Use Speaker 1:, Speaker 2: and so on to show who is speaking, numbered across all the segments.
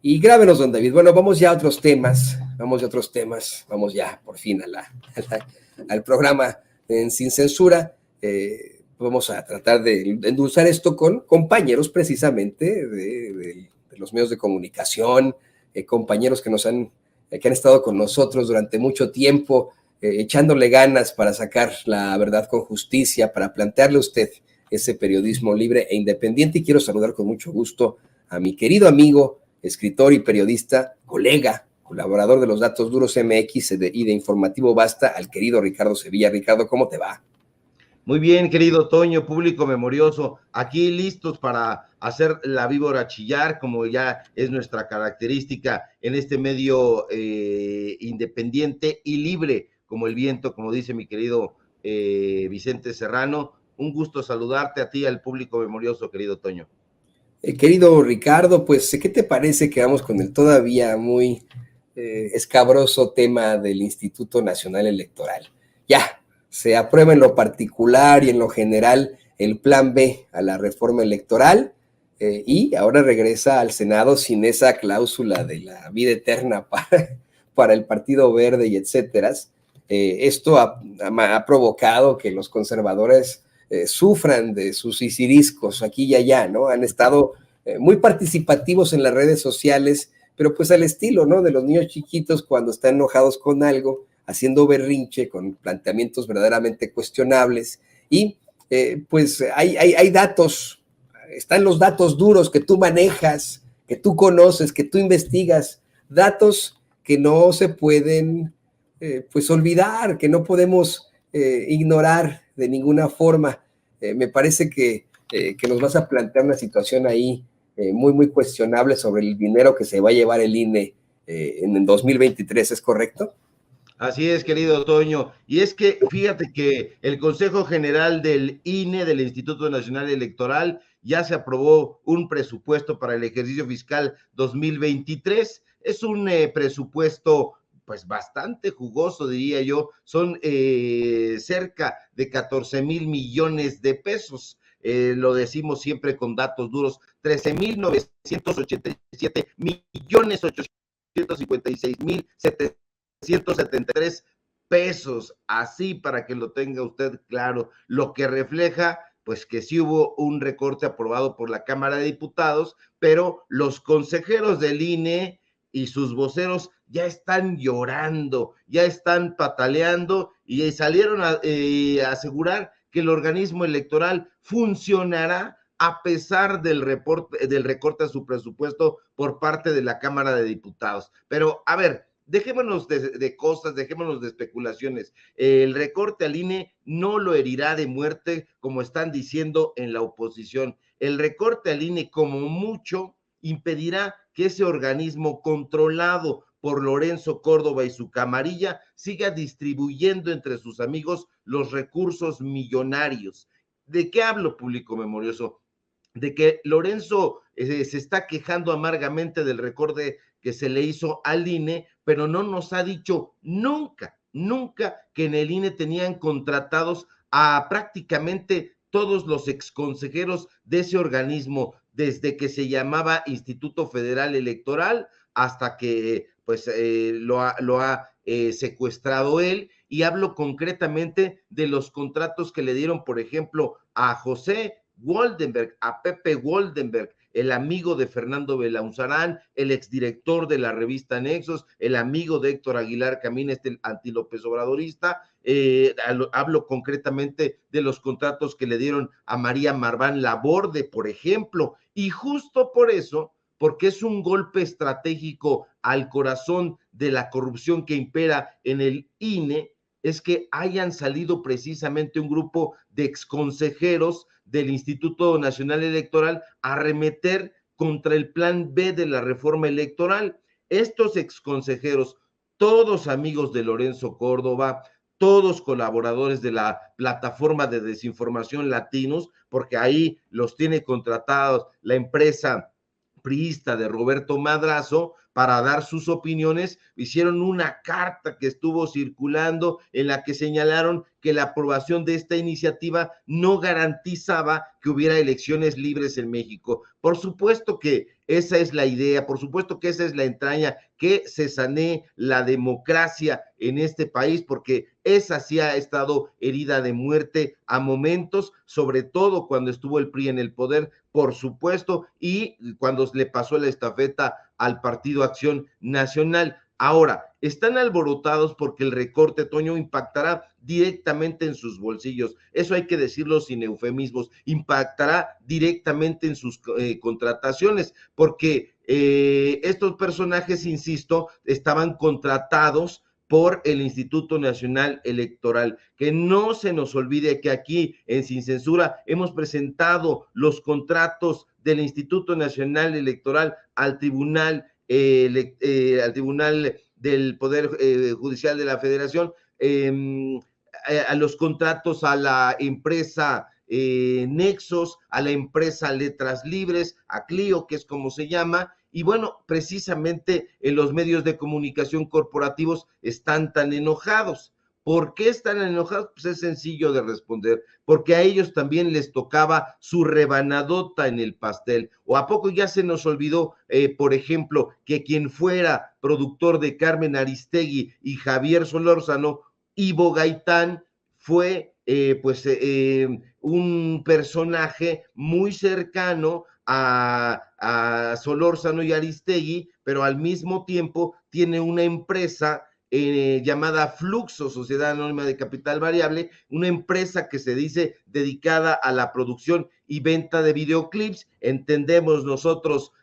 Speaker 1: Y grábenos, don David. Bueno, vamos ya a otros temas, vamos ya por fin al programa Sin Censura. Vamos a tratar de endulzar esto con compañeros precisamente de los medios de comunicación, compañeros que que han estado con nosotros durante mucho tiempo, echándole ganas para sacar la verdad con justicia, para plantearle a usted ese periodismo libre e independiente. Y quiero saludar con mucho gusto a mi querido amigo, escritor y periodista, colega, colaborador de los Datos Duros MX y de Informativo Basta, al querido Ricardo Sevilla. Ricardo, ¿cómo te va?
Speaker 2: Muy bien, querido Toño, público memorioso, aquí listos para hacer la víbora chillar, como ya es nuestra característica en este medio independiente y libre, como el viento, como dice mi querido Vicente Serrano. Un gusto saludarte a ti, al público memorioso, querido Toño.
Speaker 1: Querido Ricardo, pues, ¿qué te parece que vamos con el todavía muy escabroso tema del Instituto Nacional Electoral? Ya, se aprueba en lo particular y en lo general el plan B a la reforma electoral y ahora regresa al Senado sin esa cláusula de la vida eterna para el Partido Verde y etcétera. Esto ha provocado que los conservadores sufran de sus sisiriscos aquí y allá, ¿no? Han estado muy participativos en las redes sociales, pero pues al estilo, ¿no? De los niños chiquitos cuando están enojados con algo, haciendo berrinche, con planteamientos verdaderamente cuestionables. Y pues hay datos, están los datos duros que tú manejas, que tú conoces, que tú investigas, datos que no se pueden pues olvidar, que no podemos ignorar de ninguna forma. Me parece que nos vas a plantear una situación ahí muy cuestionable sobre el dinero que se va a llevar el INE en el 2023, ¿es correcto?
Speaker 2: Así es, querido Toño. Y es que fíjate que el Consejo General del INE, del Instituto Nacional Electoral, ya se aprobó un presupuesto para el ejercicio fiscal 2023. Es un presupuesto pues bastante jugoso, diría yo. Son cerca de 14,000 millones de pesos. Lo decimos siempre con datos duros, 13,987 millones 856,773 pesos, así para que lo tenga usted claro, lo que refleja pues que sí hubo un recorte aprobado por la Cámara de Diputados, pero los consejeros del INE y sus voceros ya están llorando, ya están pataleando y salieron a asegurar que el organismo electoral funcionará a pesar del recorte a su presupuesto por parte de la Cámara de Diputados. Pero, a ver, dejémonos de cosas, dejémonos de especulaciones. El recorte al INE no lo herirá de muerte, como están diciendo en la oposición. El recorte al INE, como mucho, impedirá que ese organismo controlado por Lorenzo Córdoba y su camarilla siga distribuyendo entre sus amigos los recursos millonarios. ¿De qué hablo, público memorioso? De que Lorenzo se está quejando amargamente del recorte que se le hizo al INE, pero no nos ha dicho nunca que en el INE tenían contratados a prácticamente todos los exconsejeros de ese organismo, desde que se llamaba Instituto Federal Electoral hasta que pues lo ha secuestrado él. Y hablo concretamente de los contratos que le dieron, por ejemplo, a José Woldenberg, a Pepe Woldenberg, el amigo de Fernando Belauzarán, el exdirector de la revista Nexos, el amigo de Héctor Aguilar Camín, este antilópez obradorista. Hablo concretamente de los contratos que le dieron a María Marván Laborde, por ejemplo, y justo por eso, porque es un golpe estratégico al corazón de la corrupción que impera en el INE, es que hayan salido precisamente un grupo de exconsejeros del Instituto Nacional Electoral a arremeter contra el plan B de la reforma electoral. Estos exconsejeros, todos amigos de Lorenzo Córdoba, todos colaboradores de la plataforma de desinformación Latinos, porque ahí los tiene contratados la empresa priista de Roberto Madrazo para dar sus opiniones, hicieron una carta que estuvo circulando en la que señalaron que la aprobación de esta iniciativa no garantizaba que hubiera elecciones libres en México. Por supuesto que esa es la idea, por supuesto que esa es la entraña, que se sanee la democracia en este país, porque esa sí ha estado herida de muerte a momentos, sobre todo cuando estuvo el PRI en el poder, por supuesto, y cuando le pasó la estafeta al Partido Acción Nacional. Ahora, están alborotados porque el recorte, Toño, impactará directamente en sus bolsillos. Eso hay que decirlo sin eufemismos. Impactará directamente en sus contrataciones, porque estos personajes, insisto, estaban contratados por el Instituto Nacional Electoral. Que no se nos olvide que aquí en Sin Censura hemos presentado los contratos del Instituto Nacional Electoral al Tribunal del Poder Judicial de la Federación, a los contratos a la empresa Nexos, a la empresa Letras Libres, a Clio, que es como se llama, y bueno, precisamente en los medios de comunicación corporativos están tan enojados. ¿Por qué están enojados? Pues es sencillo de responder, porque a ellos también les tocaba su rebanadota en el pastel. ¿O a poco ya se nos olvidó, por ejemplo, que quien fuera productor de Carmen Aristegui y Javier Solórzano, Ivo Gaitán, fue un personaje muy cercano a Solórzano y Aristegui, pero al mismo tiempo tiene una empresa llamada Fluxo, Sociedad Anónima de Capital Variable, una empresa que se dice dedicada a la producción y venta de videoclips, entendemos nosotros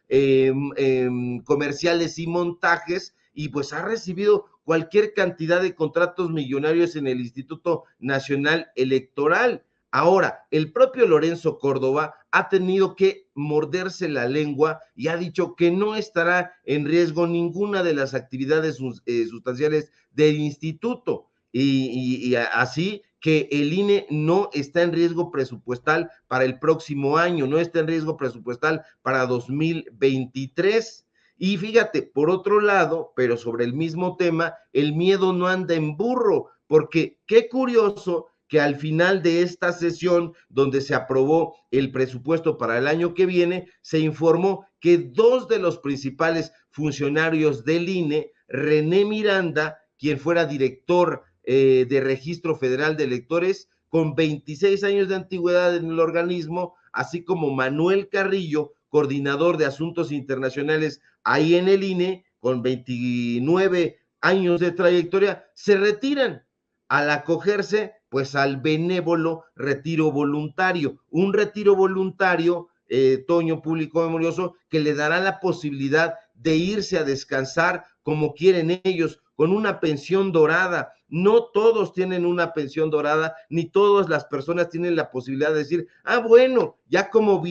Speaker 2: comerciales y montajes, y pues ha recibido cualquier cantidad de contratos millonarios en el Instituto Nacional Electoral. Ahora, el propio Lorenzo Córdoba ha tenido que morderse la lengua y ha dicho que no estará en riesgo ninguna de las actividades sustanciales del instituto. Y así que el INE no está en riesgo presupuestal para el próximo año, no está en riesgo presupuestal para 2023. Y fíjate, por otro lado, pero sobre el mismo tema, el miedo no anda en burro, porque qué curioso que al final de esta sesión, donde se aprobó el presupuesto para el año que viene, se informó que dos de los principales funcionarios del INE, René Miranda, quien fuera director de Registro Federal de Electores, con 26 años de antigüedad en el organismo, así como Manuel Carrillo, coordinador de asuntos internacionales ahí en el INE, con 29 años de trayectoria, se retiran al acogerse pues al benévolo retiro voluntario, un retiro voluntario, Toño, público memorioso, que le dará la posibilidad de irse a descansar como quieren ellos, con una pensión dorada. No todos tienen una pensión dorada, ni todas las personas tienen la posibilidad de decir, bueno, ya como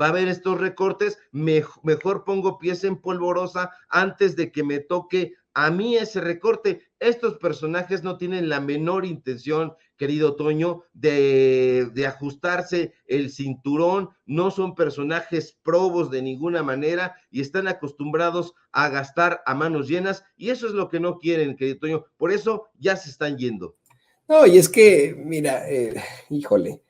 Speaker 2: va a haber estos recortes, mejor pongo pies en polvorosa antes de que me toque a mí ese recorte. Estos personajes no tienen la menor intención, querido Toño, de ajustarse el cinturón, no son personajes probos de ninguna manera y están acostumbrados a gastar a manos llenas, y eso es lo que no quieren, querido Toño, por eso ya se están yendo.
Speaker 1: No, y es que, mira, híjole,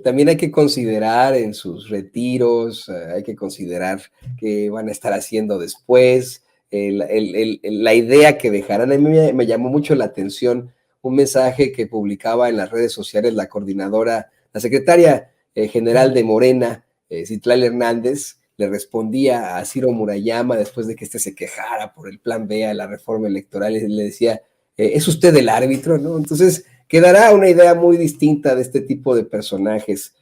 Speaker 1: también hay que considerar en sus retiros, hay que considerar qué van a estar haciendo después, la idea que dejarán. A mí me llamó mucho la atención un mensaje que publicaba en las redes sociales la coordinadora, la secretaria general de Morena, Citlali Hernández, le respondía a Ciro Murayama después de que éste se quejara por el plan B a la reforma electoral, y le decía, ¿es usted el árbitro? ¿No? Entonces quedará una idea muy distinta de este tipo de personajes,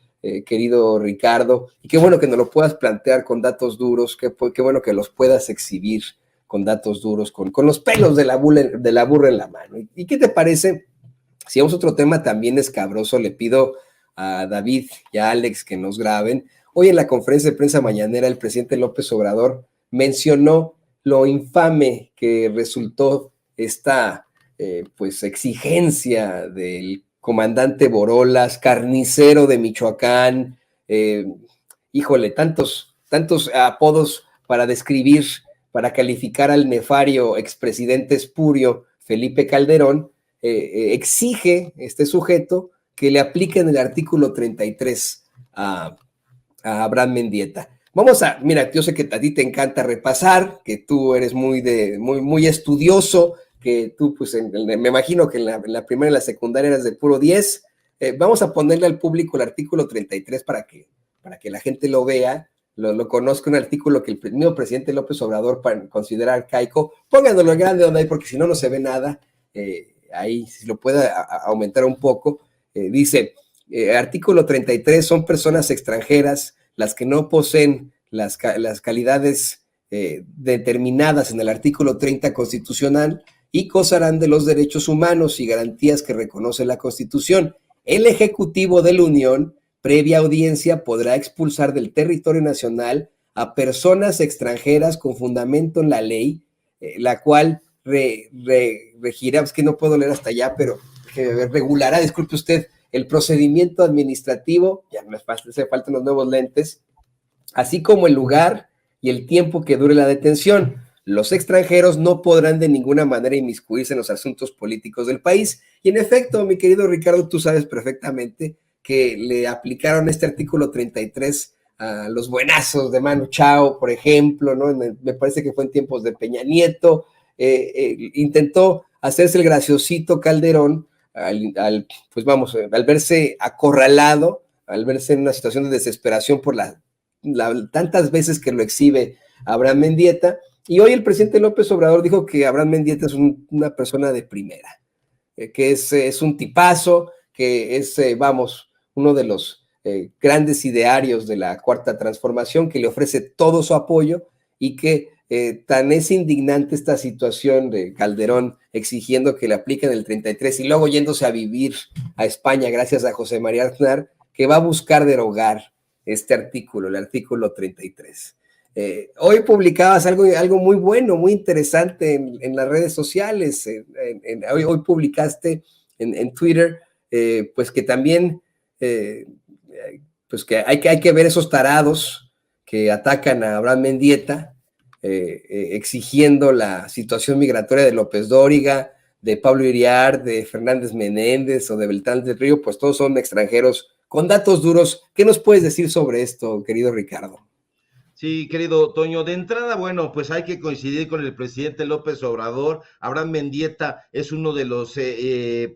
Speaker 1: querido Ricardo, y qué bueno que nos lo puedas plantear con datos duros, qué bueno que los puedas exhibir con datos duros, con los pelos de la burra en la mano. ¿Y qué te parece? Si vamos a otro tema también escabroso, le pido a David y a Alex que nos graben. Hoy en la conferencia de prensa mañanera, el presidente López Obrador mencionó lo infame que resultó esta pues exigencia del comandante Borolas, carnicero de Michoacán, híjole, tantos apodos para describir, para calificar al nefario expresidente espurio Felipe Calderón, exige este sujeto que le apliquen el artículo 33 a Abraham Mendieta. Vamos a, mira, yo sé que a ti te encanta repasar, que tú eres muy estudioso, que tú, pues, me imagino que en la primera y la secundaria eras de puro 10. Vamos a ponerle al público el artículo 33 para que la gente lo vea, lo conozca, un artículo que el mismo presidente López Obrador considera arcaico. Pónganlo en grande donde hay, porque si no, no se ve nada. Ahí, si lo puede aumentar un poco, dice, artículo 33, son personas extranjeras las que no poseen las calidades determinadas en el artículo 30 constitucional y gozarán de los derechos humanos y garantías que reconoce la Constitución. El Ejecutivo de la Unión, previa audiencia, podrá expulsar del territorio nacional a personas extranjeras con fundamento en la ley, la cual regirá, es que no puedo leer hasta allá, pero regulará, disculpe usted, el procedimiento administrativo, ya me faltan los nuevos lentes, así como el lugar y el tiempo que dure la detención. Los extranjeros no podrán de ninguna manera inmiscuirse en los asuntos políticos del país. Y en efecto, mi querido Ricardo, tú sabes perfectamente que le aplicaron este artículo 33 a los buenazos de Manu Chao, por ejemplo, ¿no? Me parece que fue en tiempos de Peña Nieto. Intentó hacerse el graciosito Calderón al verse acorralado, al verse en una situación de desesperación por tantas veces que lo exhibe Abraham Mendieta. Y hoy el presidente López Obrador dijo que Abraham Mendieta es una persona de primera, que es un tipazo, que es, uno de los grandes idearios de la Cuarta Transformación, que le ofrece todo su apoyo y que tan es indignante esta situación de Calderón exigiendo que le apliquen el 33 y luego yéndose a vivir a España gracias a José María Aznar, que va a buscar derogar este artículo, el artículo 33. Hoy publicabas algo muy bueno, muy interesante en las redes sociales. Hoy publicaste en Twitter, pues que también, pues que hay que ver esos tarados que atacan a Abraham Mendieta, exigiendo la situación migratoria de López Dóriga, de Pablo Iriart, de Fernández Menéndez o de Beltrán del Río, pues todos son extranjeros con datos duros. ¿Qué nos puedes decir sobre esto, querido Ricardo?
Speaker 2: Sí, querido Toño, de entrada, bueno, pues hay que coincidir con el presidente López Obrador. Abraham Mendieta es uno de los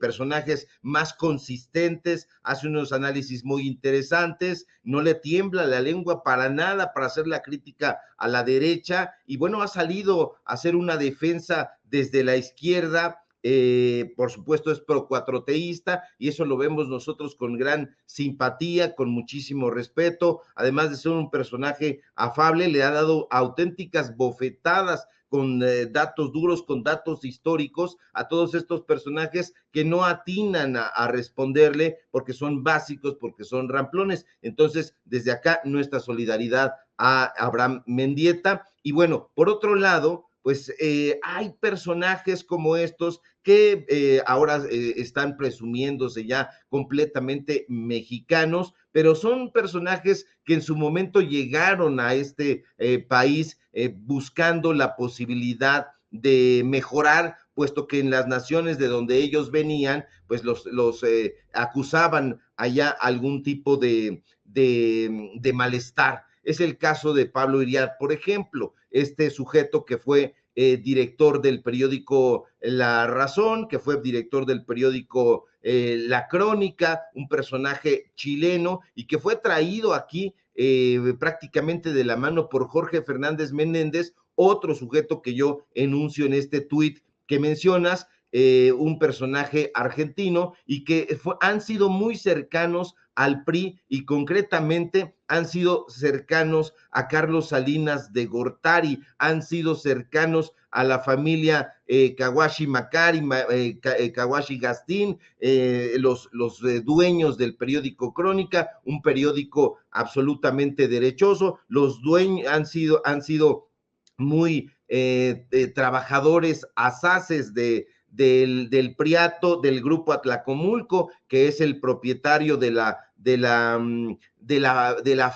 Speaker 2: personajes más consistentes, hace unos análisis muy interesantes, no le tiembla la lengua para nada para hacer la crítica a la derecha y bueno, ha salido a hacer una defensa desde la izquierda. Por supuesto es pro-cuatroteísta y eso lo vemos nosotros con gran simpatía, con muchísimo respeto, además de ser un personaje afable, le ha dado auténticas bofetadas con datos duros, con datos históricos a todos estos personajes que no atinan a responderle porque son básicos, porque son ramplones. Entonces, desde acá, nuestra solidaridad a Abraham Mendieta. Y bueno, por otro lado, pues hay personajes como estos que ahora están presumiéndose ya completamente mexicanos, pero son personajes que en su momento llegaron a este país buscando la posibilidad de mejorar, puesto que en las naciones de donde ellos venían, pues los acusaban allá algún tipo de malestar. Es el caso de Pablo Iriart, por ejemplo, este sujeto que fue director del periódico La Razón, que fue director del periódico La Crónica, un personaje chileno y que fue traído aquí prácticamente de la mano por Jorge Fernández Menéndez, otro sujeto que yo enuncio en este tuit que mencionas, un personaje argentino y que han sido muy cercanos al PRI y concretamente han sido cercanos a Carlos Salinas de Gortari, han sido cercanos a la familia Caguashi Macari, Caguashi Gastín, los dueños del periódico Crónica, un periódico absolutamente derechoso, los dueños han sido muy trabajadores asaces de del Priato, del grupo Atlacomulco, que es el propietario de la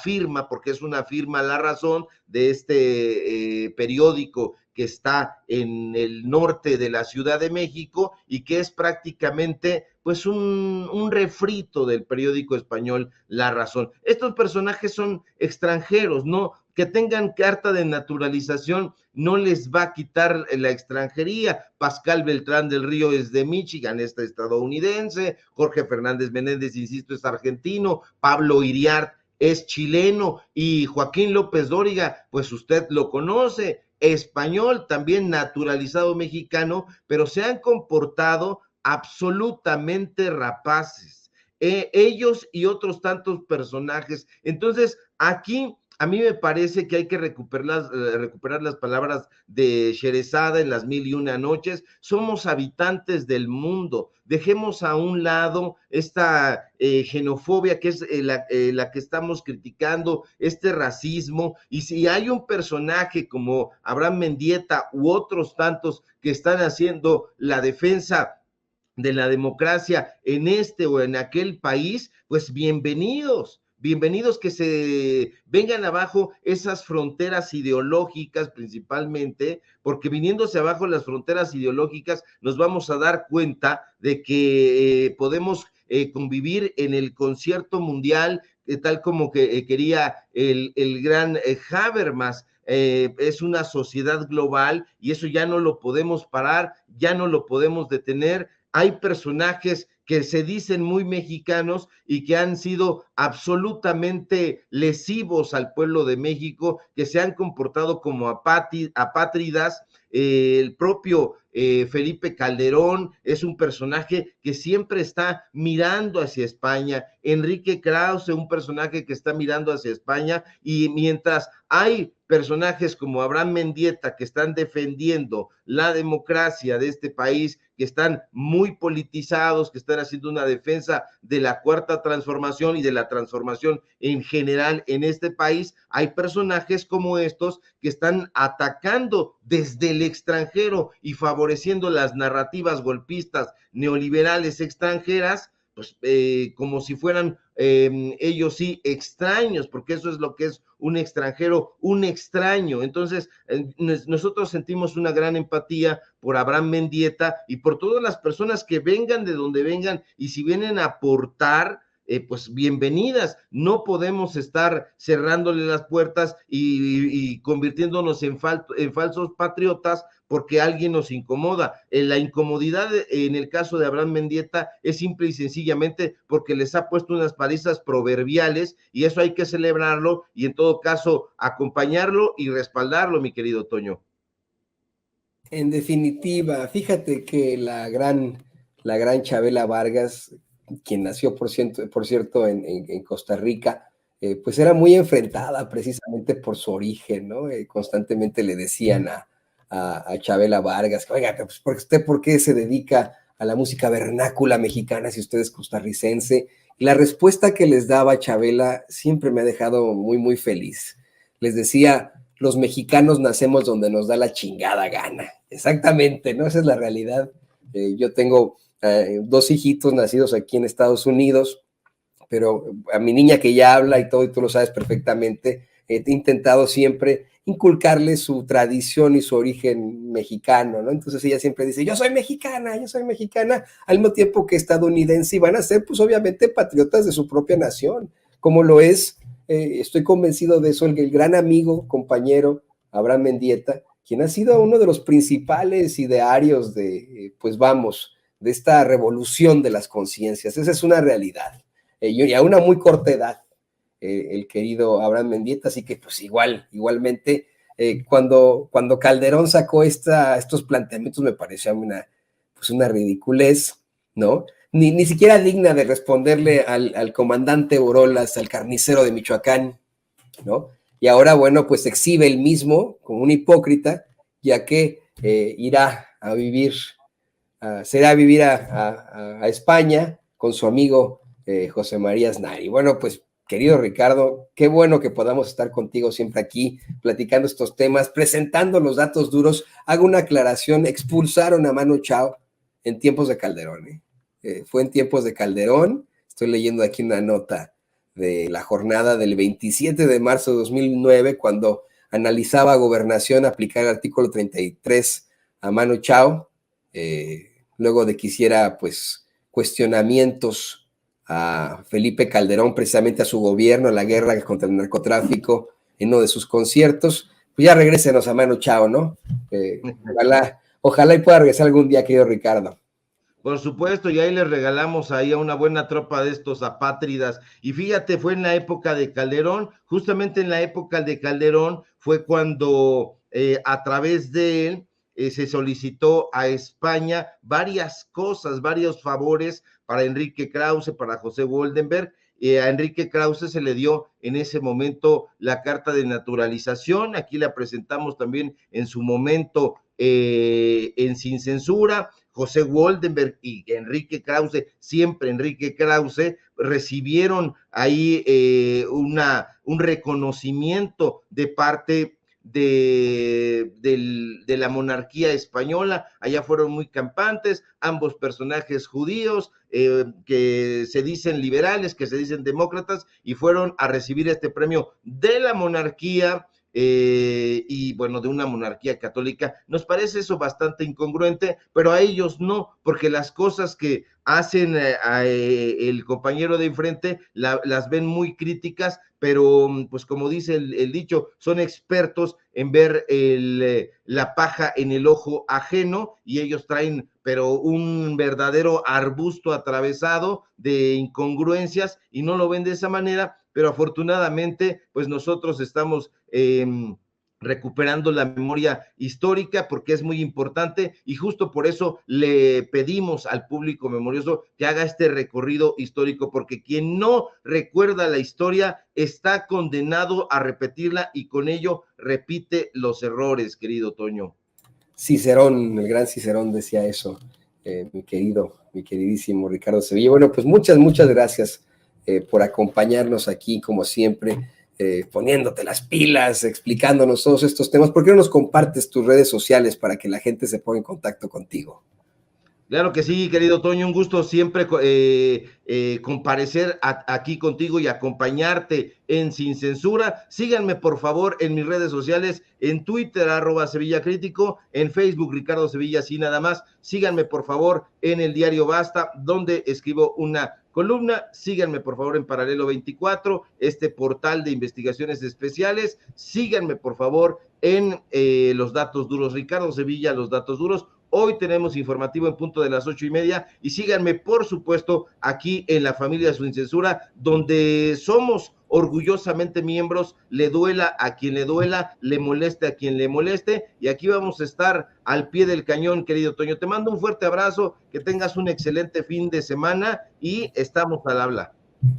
Speaker 2: firma, porque es una firma La Razón, de este periódico que está en el norte de la Ciudad de México y que es prácticamente pues un refrito del periódico español La Razón. Estos personajes son extranjeros, ¿no? Que tengan carta de naturalización no les va a quitar la extranjería. Pascal Beltrán del Río es de Michigan, es estadounidense. Jorge Fernández Menéndez, insisto, es argentino. Pablo Iriart es chileno. Y Joaquín López Dóriga, pues usted lo conoce, español, también naturalizado mexicano, pero se han comportado absolutamente rapaces. Ellos y otros tantos personajes. Entonces, aquí a mí me parece que hay que recuperar las palabras de Sherezada en Las Mil y Una Noches. Somos habitantes del mundo. Dejemos a un lado esta xenofobia que es la que estamos criticando, este racismo. Y si hay un personaje como Abraham Mendieta u otros tantos que están haciendo la defensa de la democracia en este o en aquel país, pues bienvenidos. Bienvenidos, que se vengan abajo esas fronteras ideológicas principalmente, porque viniéndose abajo las fronteras ideológicas nos vamos a dar cuenta de que podemos convivir en el concierto mundial, tal como que quería el gran Habermas. Es una sociedad global y eso ya no lo podemos parar, ya no lo podemos detener. Hay personajes que se dicen muy mexicanos y que han sido absolutamente lesivos al pueblo de México, que se han comportado como apátridas. El propio Felipe Calderón es un personaje que siempre está mirando hacia España. Enrique Krause, un personaje que está mirando hacia España, y mientras hay personajes como Abraham Mendieta que están defendiendo la democracia de este país, que están muy politizados, que están haciendo una defensa de la cuarta transformación y de la transformación en general en este país, hay personajes como estos que están atacando desde el extranjero y favoreciendo las narrativas golpistas neoliberales extranjeras, pues como si fueran ellos sí extraños, porque eso es lo que es un extranjero, un extraño. Entonces, nosotros sentimos una gran empatía por Abraham Mendieta y por todas las personas que vengan de donde vengan, y si vienen a aportar, pues bienvenidas. No podemos estar cerrándole las puertas y convirtiéndonos en falsos patriotas porque alguien nos incomoda. La incomodidad en el caso de Abraham Mendieta es simple y sencillamente porque les ha puesto unas palizas proverbiales, y eso hay que celebrarlo y en todo caso acompañarlo y respaldarlo, mi querido Toño.
Speaker 1: En definitiva, fíjate que la gran Chabela Vargas, quien nació, por cierto, en Costa Rica, pues era muy enfrentada precisamente por su origen, ¿no? Constantemente le decían a Chabela Vargas, oiga, pues ¿por qué se dedica a la música vernácula mexicana si usted es costarricense? Y la respuesta que les daba Chabela siempre me ha dejado muy, muy feliz. Les decía: los mexicanos nacemos donde nos da la chingada gana. Exactamente, ¿no? Esa es la realidad. Yo tengo 2 hijitos nacidos aquí en Estados Unidos, pero a mi niña, que ya habla y todo, y tú lo sabes perfectamente, he intentado siempre inculcarle su tradición y su origen mexicano, ¿no? Entonces ella siempre dice: yo soy mexicana, al mismo tiempo que estadounidense, y van a ser, pues obviamente, patriotas de su propia nación, como lo es, estoy convencido de eso, el gran amigo, compañero Abraham Mendieta, quien ha sido uno de los principales idearios de, pues vamos, de esta revolución de las conciencias. Esa es una realidad. Y a una muy corta edad, el querido Abraham Mendieta, así que pues igualmente, cuando Calderón sacó estos planteamientos, me parecía una ridiculez, ¿no? Ni siquiera digna de responderle al comandante Orolas, al carnicero de Michoacán, ¿no? Y ahora, bueno, pues exhibe el mismo como un hipócrita, ya que irá a vivir, será a vivir a España con su amigo José María Aznar. Y bueno, pues, querido Ricardo, qué bueno que podamos estar contigo siempre aquí, platicando estos temas, presentando los datos duros. Hago una aclaración: expulsaron a Manu Chao, en tiempos de Calderón, ¿eh? Fue en tiempos de Calderón. Estoy leyendo aquí una nota de la jornada del 27 de marzo de 2009, cuando analizaba a Gobernación aplicar el artículo 33 a Manu Chao, luego de que hiciera pues cuestionamientos a Felipe Calderón, precisamente a su gobierno, a la guerra contra el narcotráfico, en uno de sus conciertos. Pues ya regrésenos a Manu Chao, ¿no? Ojalá y pueda regresar algún día, querido Ricardo.
Speaker 2: Por supuesto, y ahí les regalamos ahí a una buena tropa de estos apátridas. Y fíjate, fue en la época de Calderón, justamente en la época de Calderón fue cuando a través de él se solicitó a España varias cosas, varios favores para Enrique Krause, para José Woldenberg. A Enrique Krause se le dio en ese momento la carta de naturalización, aquí la presentamos también en su momento en Sin Censura. José Woldenberg y Enrique Krause, siempre Enrique Krause, recibieron ahí un reconocimiento de parte de la monarquía española. Allá fueron muy campantes, ambos personajes judíos, que se dicen liberales, que se dicen demócratas, y fueron a recibir este premio de la monarquía. Y bueno, de una monarquía católica. Nos parece eso bastante incongruente, pero a ellos no, porque las cosas que hacen el compañero de enfrente las ven muy críticas, pero pues como dice el dicho, son expertos en ver la paja en el ojo ajeno, y ellos traen pero un verdadero arbusto atravesado de incongruencias y no lo ven de esa manera. Pero afortunadamente, pues nosotros estamos recuperando la memoria histórica, porque es muy importante, y justo por eso le pedimos al público memorioso que haga este recorrido histórico, porque quien no recuerda la historia está condenado a repetirla, y con ello repite los errores, querido Toño.
Speaker 1: Cicerón, el gran Cicerón decía eso, mi queridísimo Ricardo Sevilla. Bueno, pues muchas gracias por acompañarnos aquí, como siempre, poniéndote las pilas, explicándonos todos estos temas. ¿Por qué no nos compartes tus redes sociales para que la gente se ponga en contacto contigo?
Speaker 2: Claro que sí, querido Toño, un gusto siempre comparecer aquí contigo y acompañarte en Sin Censura. Síganme, por favor, en mis redes sociales, en Twitter, @SevillaCrítico, en Facebook, Ricardo Sevilla, así nada más. Síganme, por favor, en el diario Basta, donde escribo una columna. Síganme, por favor, en Paralelo 24, este portal de investigaciones especiales. Síganme, por favor, en Los Datos Duros, Ricardo Sevilla, Los Datos Duros. Hoy tenemos informativo en punto de las 8:30, y síganme, por supuesto, aquí en La Familia Sin Censura, donde somos orgullosamente miembros, le duela a quien le duela, le moleste a quien le moleste, y aquí vamos a estar al pie del cañón, querido Toño. Te mando un fuerte abrazo, que tengas un excelente fin de semana, y estamos al habla.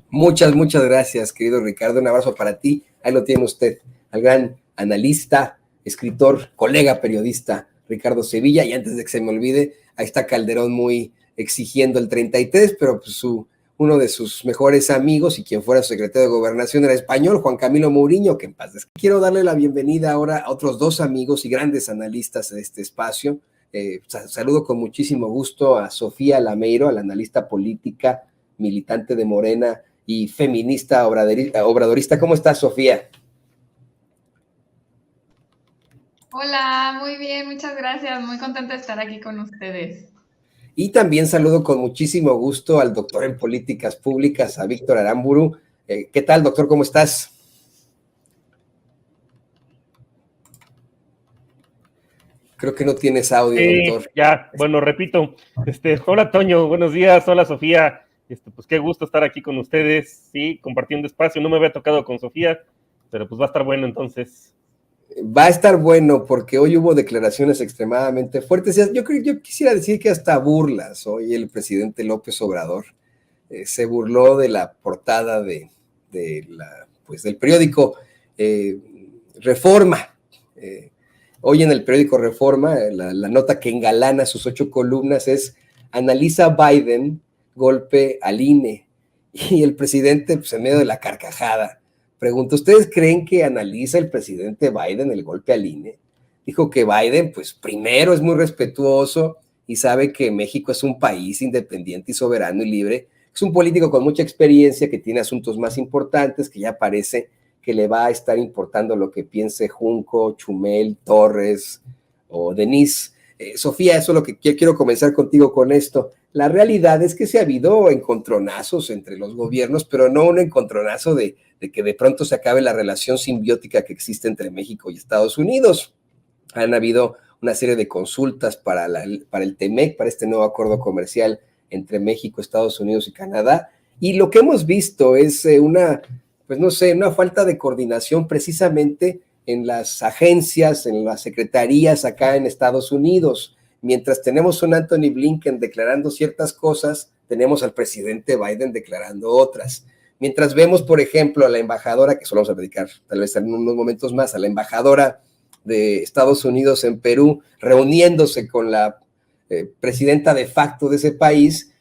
Speaker 1: Muchas gracias, querido Ricardo. Un abrazo para ti. Ahí lo tiene usted, al gran analista, escritor, colega periodista, Ricardo Sevilla. Y antes de que se me olvide, ahí está Calderón muy exigiendo el 33, pero pues uno de sus mejores amigos y quien fuera su secretario de Gobernación era español, Juan Camilo Mourinho, que en paz descanse. Quiero darle la bienvenida ahora a otros dos amigos y grandes analistas de este espacio. Saludo con muchísimo gusto a Sofía Lameiro, a la analista política, militante de Morena y feminista obradorista. ¿Cómo estás, Sofía?
Speaker 3: Hola, muy bien, muchas gracias. Muy contenta de estar aquí con ustedes.
Speaker 1: Y también saludo con muchísimo gusto al doctor en políticas públicas, a Víctor Aramburu. ¿Qué tal, doctor? ¿Cómo estás? Creo que no tienes audio, doctor.
Speaker 4: Ya, bueno, repito. Hola, Toño, buenos días. Hola, Sofía. Pues qué gusto estar aquí con ustedes, sí, compartiendo espacio. No me había tocado con Sofía, pero pues va a estar bueno entonces.
Speaker 1: Va a estar bueno porque hoy hubo declaraciones extremadamente fuertes. Yo quisiera decir que hasta burlas. Hoy el presidente López Obrador se burló de la portada del periódico Reforma. Hoy en el periódico Reforma, la nota que engalana sus 8 columnas es: analiza Biden golpe al INE. Y el presidente, pues en medio de la carcajada, pregunta: ¿ustedes creen que analiza el presidente Biden el golpe al INE? Dijo que Biden, pues primero es muy respetuoso y sabe que México es un país independiente y soberano y libre. Es un político con mucha experiencia que tiene asuntos más importantes, que ya parece que le va a estar importando lo que piense Junco, Chumel, Torres o Denise. Sofía, eso es lo que quiero comenzar contigo con esto. La realidad es que sí ha habido encontronazos entre los gobiernos, pero no un encontronazo de que de pronto se acabe la relación simbiótica que existe entre México y Estados Unidos. Han habido una serie de consultas para el TEMEC, para este nuevo acuerdo comercial entre México, Estados Unidos y Canadá, y lo que hemos visto es una falta de coordinación precisamente en las agencias, en las secretarías acá en Estados Unidos. Mientras tenemos un Anthony Blinken declarando ciertas cosas, tenemos al presidente Biden declarando otras. Mientras vemos, por ejemplo, a la embajadora, que solo vamos a dedicar tal vez en unos momentos más, a la embajadora de Estados Unidos en Perú, reuniéndose con la presidenta de facto de ese país,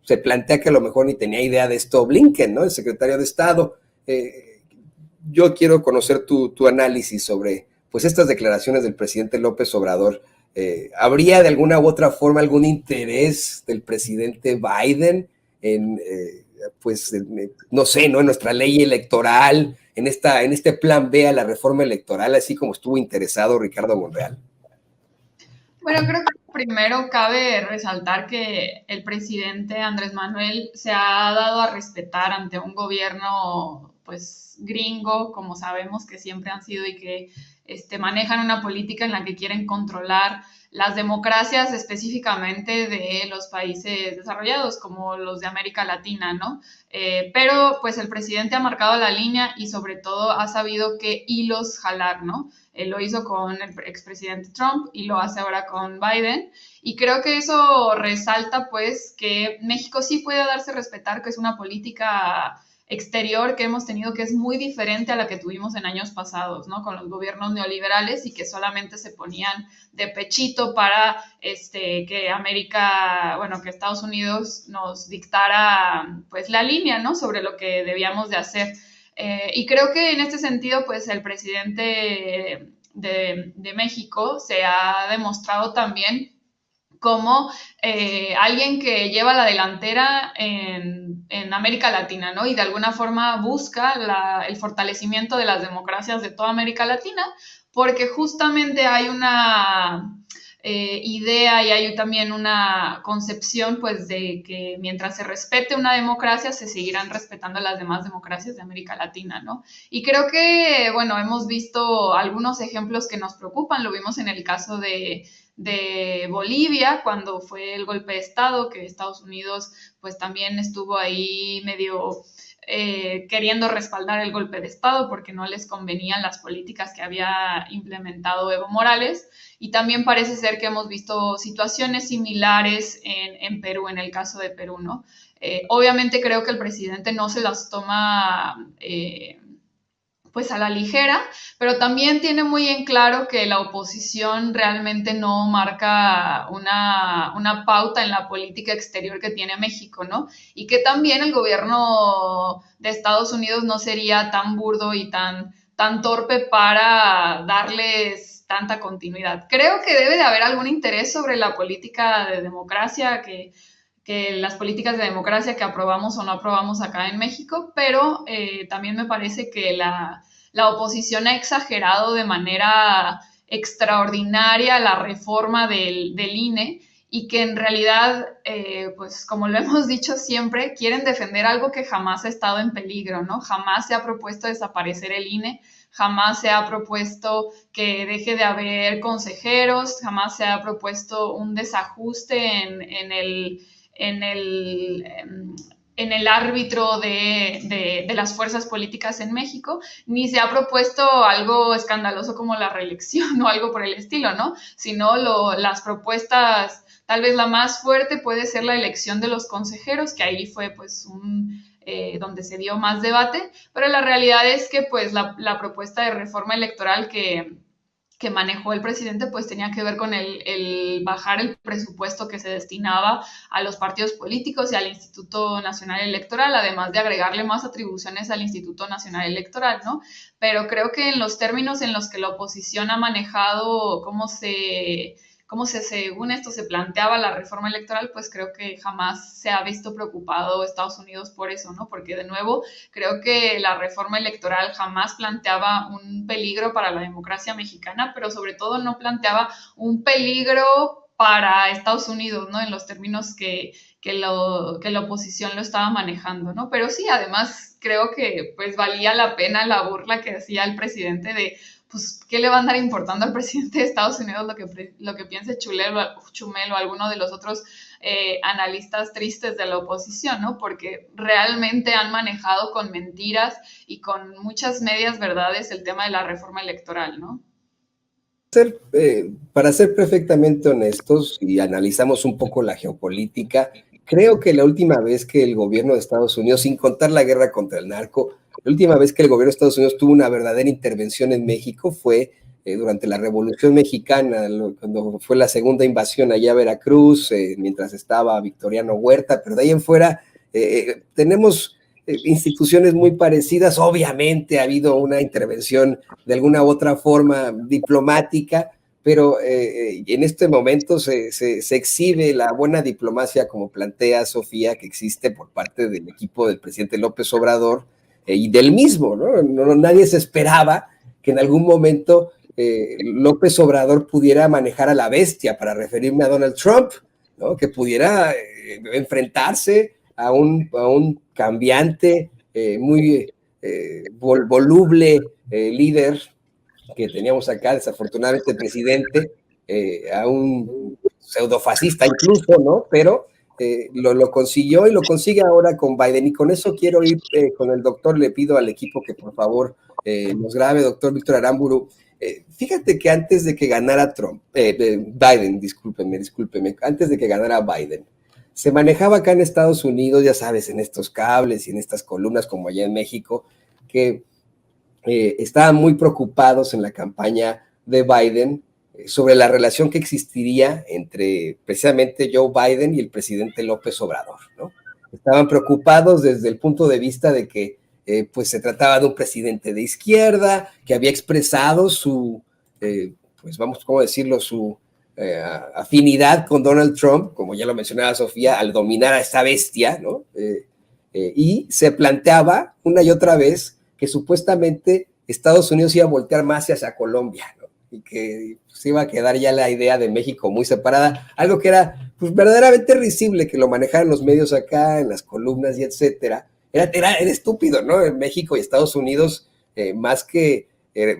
Speaker 1: se plantea que a lo mejor ni tenía idea de esto Blinken, ¿no? El secretario de Estado. Yo quiero conocer tu análisis sobre pues, estas declaraciones del presidente López Obrador. ¿Habría de alguna u otra forma algún interés del presidente Biden en, no sé, ¿no? En nuestra ley electoral, en este plan B a la reforma electoral, así como estuvo interesado Ricardo Monreal?
Speaker 3: Bueno, creo que primero cabe resaltar que el presidente Andrés Manuel se ha dado a respetar ante un gobierno pues gringo, como sabemos que siempre han sido y que manejan una política en la que quieren controlar las democracias específicamente de los países desarrollados, como los de América Latina, ¿no? Pero pues el presidente ha marcado la línea y sobre todo ha sabido qué hilos jalar, ¿no? Lo hizo con el expresidente Trump y lo hace ahora con Biden. Y creo que eso resalta pues que México sí puede darse a respetar, que es una política exterior que hemos tenido que es muy diferente a la que tuvimos en años pasados, ¿no? Con los gobiernos neoliberales y que solamente se ponían de pechito para que América, bueno, que Estados Unidos nos dictara pues la línea, ¿no? Sobre lo que debíamos de hacer. Y creo que en este sentido, pues el presidente de México se ha demostrado también como alguien que lleva la delantera en América Latina, ¿no? Y de alguna forma busca el fortalecimiento de las democracias de toda América Latina, porque justamente hay una idea y hay también una concepción, pues, de que mientras se respete una democracia, se seguirán respetando las demás democracias de América Latina, ¿no? Y creo que, bueno, hemos visto algunos ejemplos que nos preocupan, lo vimos en el caso de Bolivia, cuando fue el golpe de Estado, que Estados Unidos pues también estuvo ahí medio queriendo respaldar el golpe de Estado porque no les convenían las políticas que había implementado Evo Morales. Y también parece ser que hemos visto situaciones similares en Perú, en el caso de Perú, ¿no? Obviamente creo que el presidente no se las toma pues a la ligera, pero también tiene muy en claro que la oposición realmente no marca una pauta en la política exterior que tiene México, ¿no? Y que también el gobierno de Estados Unidos no sería tan burdo y tan torpe para darles tanta continuidad. Creo que debe de haber algún interés sobre la política de democracia que las políticas de democracia que aprobamos o no aprobamos acá en México, pero también me parece que la oposición ha exagerado de manera extraordinaria la reforma del INE y que en realidad, pues como lo hemos dicho siempre, quieren defender algo que jamás ha estado en peligro, ¿no? Jamás se ha propuesto desaparecer el INE, jamás se ha propuesto que deje de haber consejeros, jamás se ha propuesto un desajuste en el árbitro de las fuerzas políticas en México, ni se ha propuesto algo escandaloso como la reelección o algo por el estilo, ¿no? Sino las propuestas, tal vez la más fuerte puede ser la elección de los consejeros, que ahí fue pues donde se dio más debate, pero la realidad es que pues la propuesta de reforma electoral que manejó el presidente, pues tenía que ver con el bajar el presupuesto que se destinaba a los partidos políticos y al Instituto Nacional Electoral, además de agregarle más atribuciones al Instituto Nacional Electoral, ¿no? Pero creo que en los términos en los que la oposición ha manejado cómo se según esto se planteaba la reforma electoral, pues creo que jamás se ha visto preocupado Estados Unidos por eso, ¿no? Porque de nuevo, creo que la reforma electoral jamás planteaba un peligro para la democracia mexicana, pero sobre todo no planteaba un peligro para Estados Unidos, ¿no? En los términos que la oposición lo estaba manejando, ¿no? Pero sí, además creo que pues valía la pena la burla que hacía el presidente de, pues, ¿qué le va a andar importando al presidente de Estados Unidos lo que piense Chumel o alguno de los otros analistas tristes de la oposición, ¿no? Porque realmente han manejado con mentiras y con muchas medias verdades el tema de la reforma electoral, ¿no?
Speaker 1: Para ser perfectamente honestos y analizamos un poco la geopolítica, creo que la última vez que el gobierno de Estados Unidos, sin contar la guerra contra el narco, la última vez que el gobierno de Estados Unidos tuvo una verdadera intervención en México fue durante la Revolución Mexicana, cuando fue la segunda invasión allá a Veracruz, mientras estaba Victoriano Huerta, pero de ahí en fuera tenemos instituciones muy parecidas. Obviamente ha habido una intervención de alguna u otra forma diplomática, pero en este momento se exhibe la buena diplomacia, como plantea Sofía, que existe por parte del equipo del presidente López Obrador y del mismo, ¿no? Nadie se esperaba que en algún momento López Obrador pudiera manejar a la bestia, para referirme a Donald Trump, ¿no? Que pudiera enfrentarse a un cambiante, muy voluble líder que teníamos acá, desafortunadamente presidente, a un pseudofascista incluso, ¿no? Pero lo consiguió y lo consigue ahora con Biden. Y con eso quiero ir con el doctor. Le pido al equipo que por favor nos grabe, doctor Víctor Aramburu. Fíjate que antes de que ganara Biden, discúlpeme, antes de que ganara Biden, se manejaba acá en Estados Unidos, ya sabes, en estos cables y en estas columnas como allá en México, que estaban muy preocupados en la campaña de Biden sobre la relación que existiría entre precisamente Joe Biden y el presidente López Obrador, ¿no? Estaban preocupados desde el punto de vista de que pues se trataba de un presidente de izquierda que había expresado su, pues vamos, ¿cómo decirlo?, su afinidad con Donald Trump, como ya lo mencionaba Sofía, al dominar a esta bestia, ¿no? Y se planteaba una y otra vez que supuestamente Estados Unidos iba a voltear más hacia Colombia, ¿no? Y que se iba a quedar ya la idea de México muy separada, algo que era pues verdaderamente risible que lo manejaran los medios acá, en las columnas y etcétera. Era estúpido, ¿no? En México y Estados Unidos, más que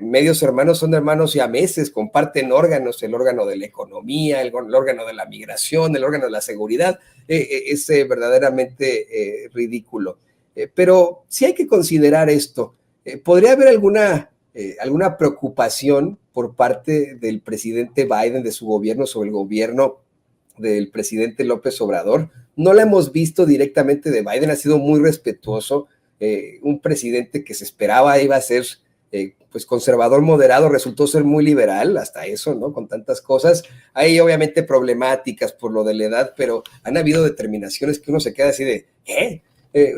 Speaker 1: medios hermanos, son hermanos siameses, comparten órganos, el órgano de la economía, el órgano de la migración, el órgano de la seguridad. Es verdaderamente ridículo. Pero sí hay que considerar esto. ¿Podría haber alguna preocupación por parte del presidente Biden, de su gobierno, sobre el gobierno del presidente López Obrador? No la hemos visto directamente de Biden, ha sido muy respetuoso, un presidente que se esperaba iba a ser pues conservador moderado, resultó ser muy liberal, hasta eso, ¿no? Con tantas cosas. Hay obviamente problemáticas por lo de la edad, pero han habido determinaciones que uno se queda así de, ¿qué?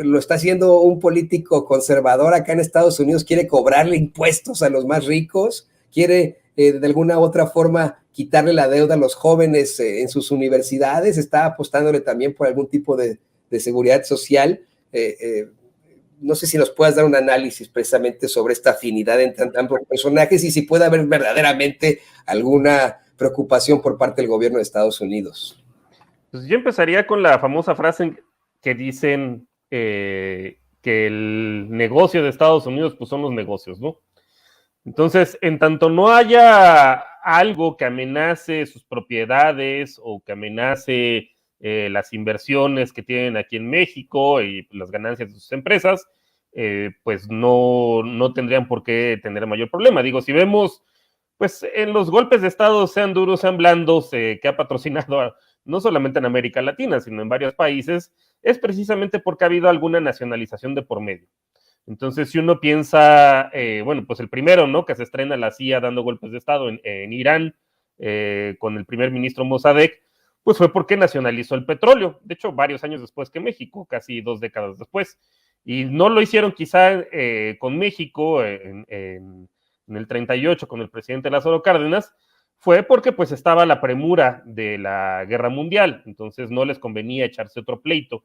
Speaker 1: Lo está haciendo un político conservador acá en Estados Unidos, quiere cobrarle impuestos a los más ricos, quiere de alguna u otra forma quitarle la deuda a los jóvenes en sus universidades, está apostándole también por algún tipo de seguridad social. No sé si nos puedas dar un análisis precisamente sobre esta afinidad entre ambos personajes y si puede haber verdaderamente alguna preocupación por parte del gobierno de Estados Unidos.
Speaker 4: Pues yo empezaría con la famosa frase que dicen que el negocio de Estados Unidos pues son los negocios, ¿no? Entonces, en tanto no haya algo que amenace sus propiedades o que amenace las inversiones que tienen aquí en México y las ganancias de sus empresas, pues no tendrían por qué tener mayor problema. Digo, si vemos, pues en los golpes de Estado, sean duros, sean blandos, que ha patrocinado no solamente en América Latina, sino en varios países, es precisamente porque ha habido alguna nacionalización de por medio. Entonces, si uno piensa, bueno, pues el primero, ¿no?, que se estrena la CIA dando golpes de Estado en Irán, con el primer ministro Mossadegh, pues fue porque nacionalizó el petróleo. De hecho, varios años después que México, casi 2 décadas después. Y no lo hicieron quizá con México en el 38 con el presidente Lázaro Cárdenas, fue porque pues estaba la premura de la guerra mundial, entonces no les convenía echarse otro pleito.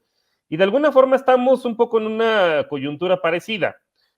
Speaker 4: Y de alguna forma estamos un poco en una coyuntura parecida.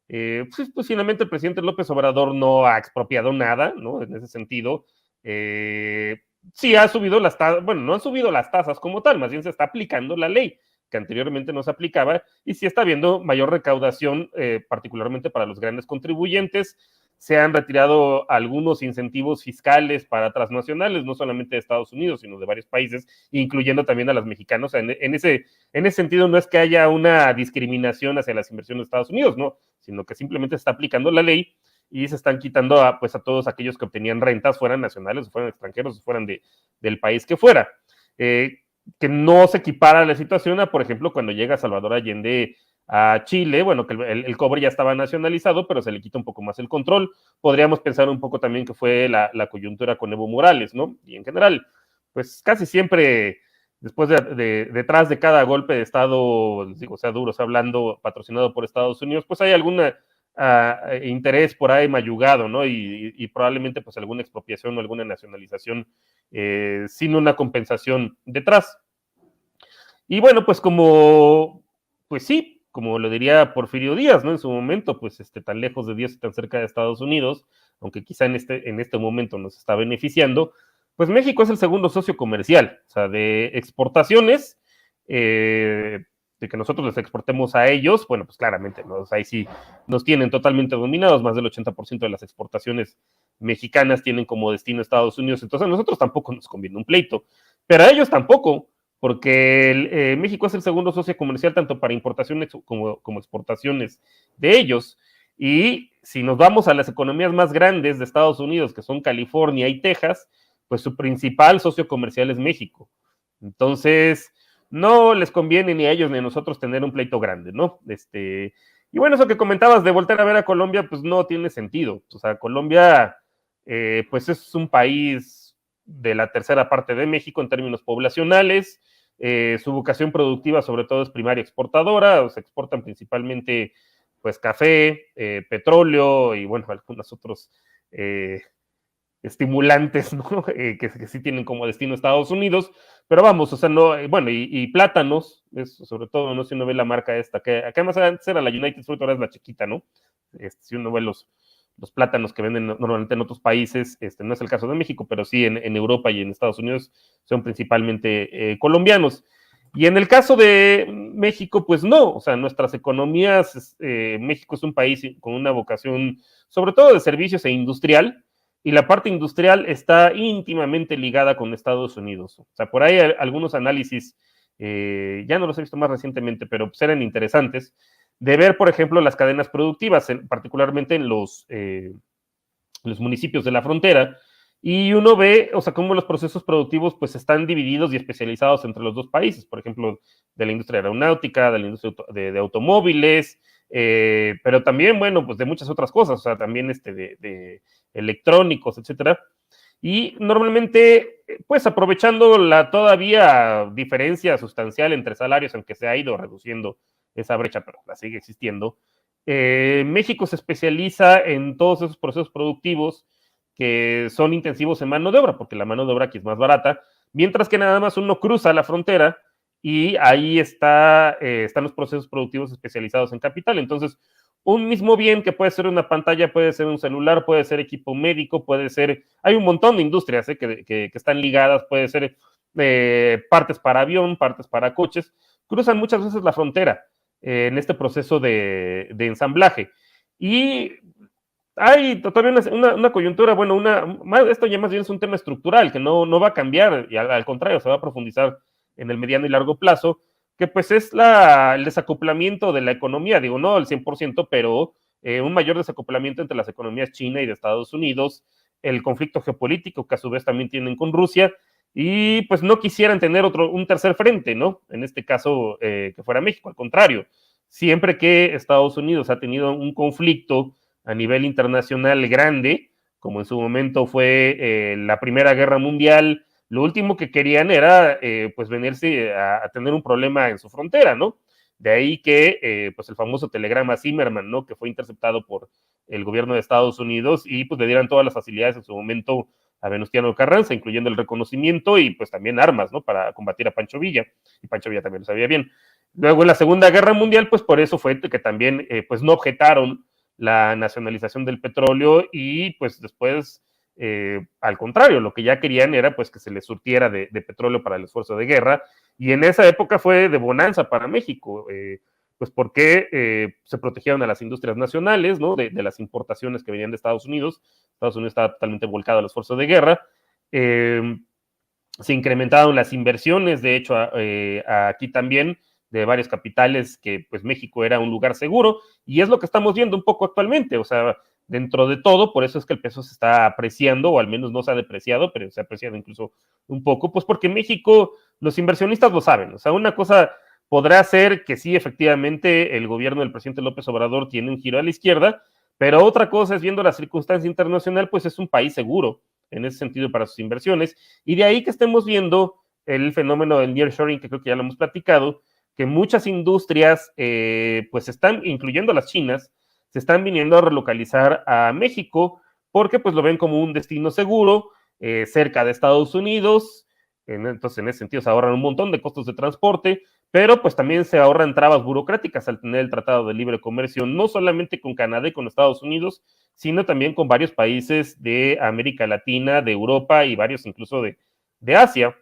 Speaker 4: Pues finalmente el presidente López Obrador no ha expropiado nada, ¿no? En ese sentido, sí ha subido las tasas, bueno, no han subido las tasas como tal, más bien se está aplicando la ley que anteriormente no se aplicaba, y sí está habiendo mayor recaudación, particularmente para los grandes contribuyentes. Se han retirado algunos incentivos fiscales para transnacionales, no solamente de Estados Unidos, sino de varios países, incluyendo también a las mexicanas. En ese sentido, no es que haya una discriminación hacia las inversiones de Estados Unidos, no, sino que simplemente se está aplicando la ley y se están quitando a todos aquellos que obtenían rentas, fueran nacionales, o fueran extranjeros, o fueran del país que fuera. Que no se equipara la situación a, por ejemplo, cuando llega Salvador Allende a Chile, bueno, que el cobre ya estaba nacionalizado, pero se le quita un poco más el control. Podríamos pensar un poco también que fue la coyuntura con Evo Morales, ¿no? Y en general, pues casi siempre, después detrás de cada golpe de Estado, digo, sea duro, sea blando, patrocinado por Estados Unidos, pues hay alguna interés por ahí mayugado, ¿no? Y probablemente pues alguna expropiación o alguna nacionalización sin una compensación detrás. Y bueno, pues pues sí, como lo diría Porfirio Díaz, ¿no? En su momento, pues tan lejos de Dios y tan cerca de Estados Unidos, aunque quizá en este momento nos está beneficiando, pues México es el segundo socio comercial, o sea, de exportaciones, de que nosotros les exportemos a ellos, bueno, pues claramente, ¿no? O sea, ahí sí nos tienen totalmente dominados, más del 80% de las exportaciones mexicanas tienen como destino Estados Unidos, entonces a nosotros tampoco nos conviene un pleito, pero a ellos tampoco, porque México es el segundo socio comercial tanto para importaciones como exportaciones de ellos. Y si nos vamos a las economías más grandes de Estados Unidos, que son California y Texas, pues su principal socio comercial es México. Entonces, no les conviene ni a ellos ni a nosotros tener un pleito grande, ¿no? Y bueno, eso que comentabas de volver a ver a Colombia, pues no tiene sentido. O sea, Colombia, pues es un país de la tercera parte de México en términos poblacionales. Su vocación productiva sobre todo es primaria exportadora, o se exportan principalmente pues café, petróleo y bueno, algunos otros estimulantes, ¿no? Que sí tienen como destino Estados Unidos, pero vamos, o sea, no, bueno, y plátanos, sobre todo, ¿no? Si uno ve la marca esta, que además antes era la United Fruit, ahora es la chiquita, ¿no? Si uno ve los plátanos que venden normalmente en otros países, no es el caso de México, pero sí en Europa y en Estados Unidos son principalmente colombianos. Y en el caso de México, pues no, o sea, nuestras economías, México es un país con una vocación sobre todo de servicios e industrial, y la parte industrial está íntimamente ligada con Estados Unidos. O sea, por ahí algunos análisis, ya no los he visto más recientemente, pero pues eran interesantes, de ver, por ejemplo, las cadenas productivas, particularmente en los municipios de la frontera, y uno ve, o sea, cómo los procesos productivos pues están divididos y especializados entre los dos países, por ejemplo, de la industria aeronáutica, de la industria de automóviles, pero también, bueno, pues de muchas otras cosas, o sea, también de electrónicos, etcétera. Y normalmente, pues aprovechando la todavía diferencia sustancial entre salarios, aunque se ha ido reduciendo esa brecha, pero la sigue existiendo, México se especializa en todos esos procesos productivos que son intensivos en mano de obra, porque la mano de obra aquí es más barata, mientras que nada más uno cruza la frontera y ahí están los procesos productivos especializados en capital. Entonces, un mismo bien que puede ser una pantalla, puede ser un celular, puede ser equipo médico, puede ser, hay un montón de industrias que están ligadas, puede ser partes para avión, partes para coches, cruzan muchas veces la frontera en este proceso de ensamblaje. Y hay todavía una coyuntura, bueno, esto ya más bien es un tema estructural que no va a cambiar, y al contrario, se va a profundizar en el mediano y largo plazo, que pues es el desacoplamiento de la economía, digo, no al 100%, pero un mayor desacoplamiento entre las economías China y de Estados Unidos, el conflicto geopolítico que a su vez también tienen con Rusia, y pues no quisieran tener un tercer frente, ¿no? En este caso, que fuera México, al contrario, siempre que Estados Unidos ha tenido un conflicto a nivel internacional grande, como en su momento fue la Primera Guerra Mundial, lo último que querían era pues venirse a tener un problema en su frontera, ¿no? De ahí que pues el famoso telegrama Zimmerman, ¿no? Que fue interceptado por el gobierno de Estados Unidos y pues le dieran todas las facilidades en su momento a Venustiano Carranza, incluyendo el reconocimiento y pues también armas, ¿no? Para combatir a Pancho Villa, y Pancho Villa también lo sabía bien. Luego en la Segunda Guerra Mundial, pues por eso fue que también pues no objetaron la nacionalización del petróleo y pues después, al contrario, lo que ya querían era pues que se les surtiera de petróleo para el esfuerzo de guerra, y en esa época fue de bonanza para México, pues porque se protegieron a las industrias nacionales, ¿no? De las importaciones que venían de Estados Unidos. Estados Unidos estaba totalmente volcado al esfuerzo de guerra. Se incrementaron las inversiones, de hecho, aquí también, de varios capitales, que pues México era un lugar seguro, y es lo que estamos viendo un poco actualmente, o sea, dentro de todo, por eso es que el peso se está apreciando, o al menos no se ha depreciado, pero se ha apreciado incluso un poco, pues porque México, los inversionistas lo saben, o sea, una cosa podrá ser que sí, efectivamente, el gobierno del presidente López Obrador tiene un giro a la izquierda, pero otra cosa es, viendo la circunstancia internacional, pues es un país seguro en ese sentido para sus inversiones, y de ahí que estemos viendo el fenómeno del nearshoring, que creo que ya lo hemos platicado, que muchas industrias, pues están, incluyendo las chinas, se están viniendo a relocalizar a México, porque pues lo ven como un destino seguro, cerca de Estados Unidos. Entonces en ese sentido se ahorran un montón de costos de transporte, pero pues también se ahorran trabas burocráticas al tener el Tratado de Libre Comercio, no solamente con Canadá y con Estados Unidos, sino también con varios países de América Latina, de Europa y varios incluso de Asia.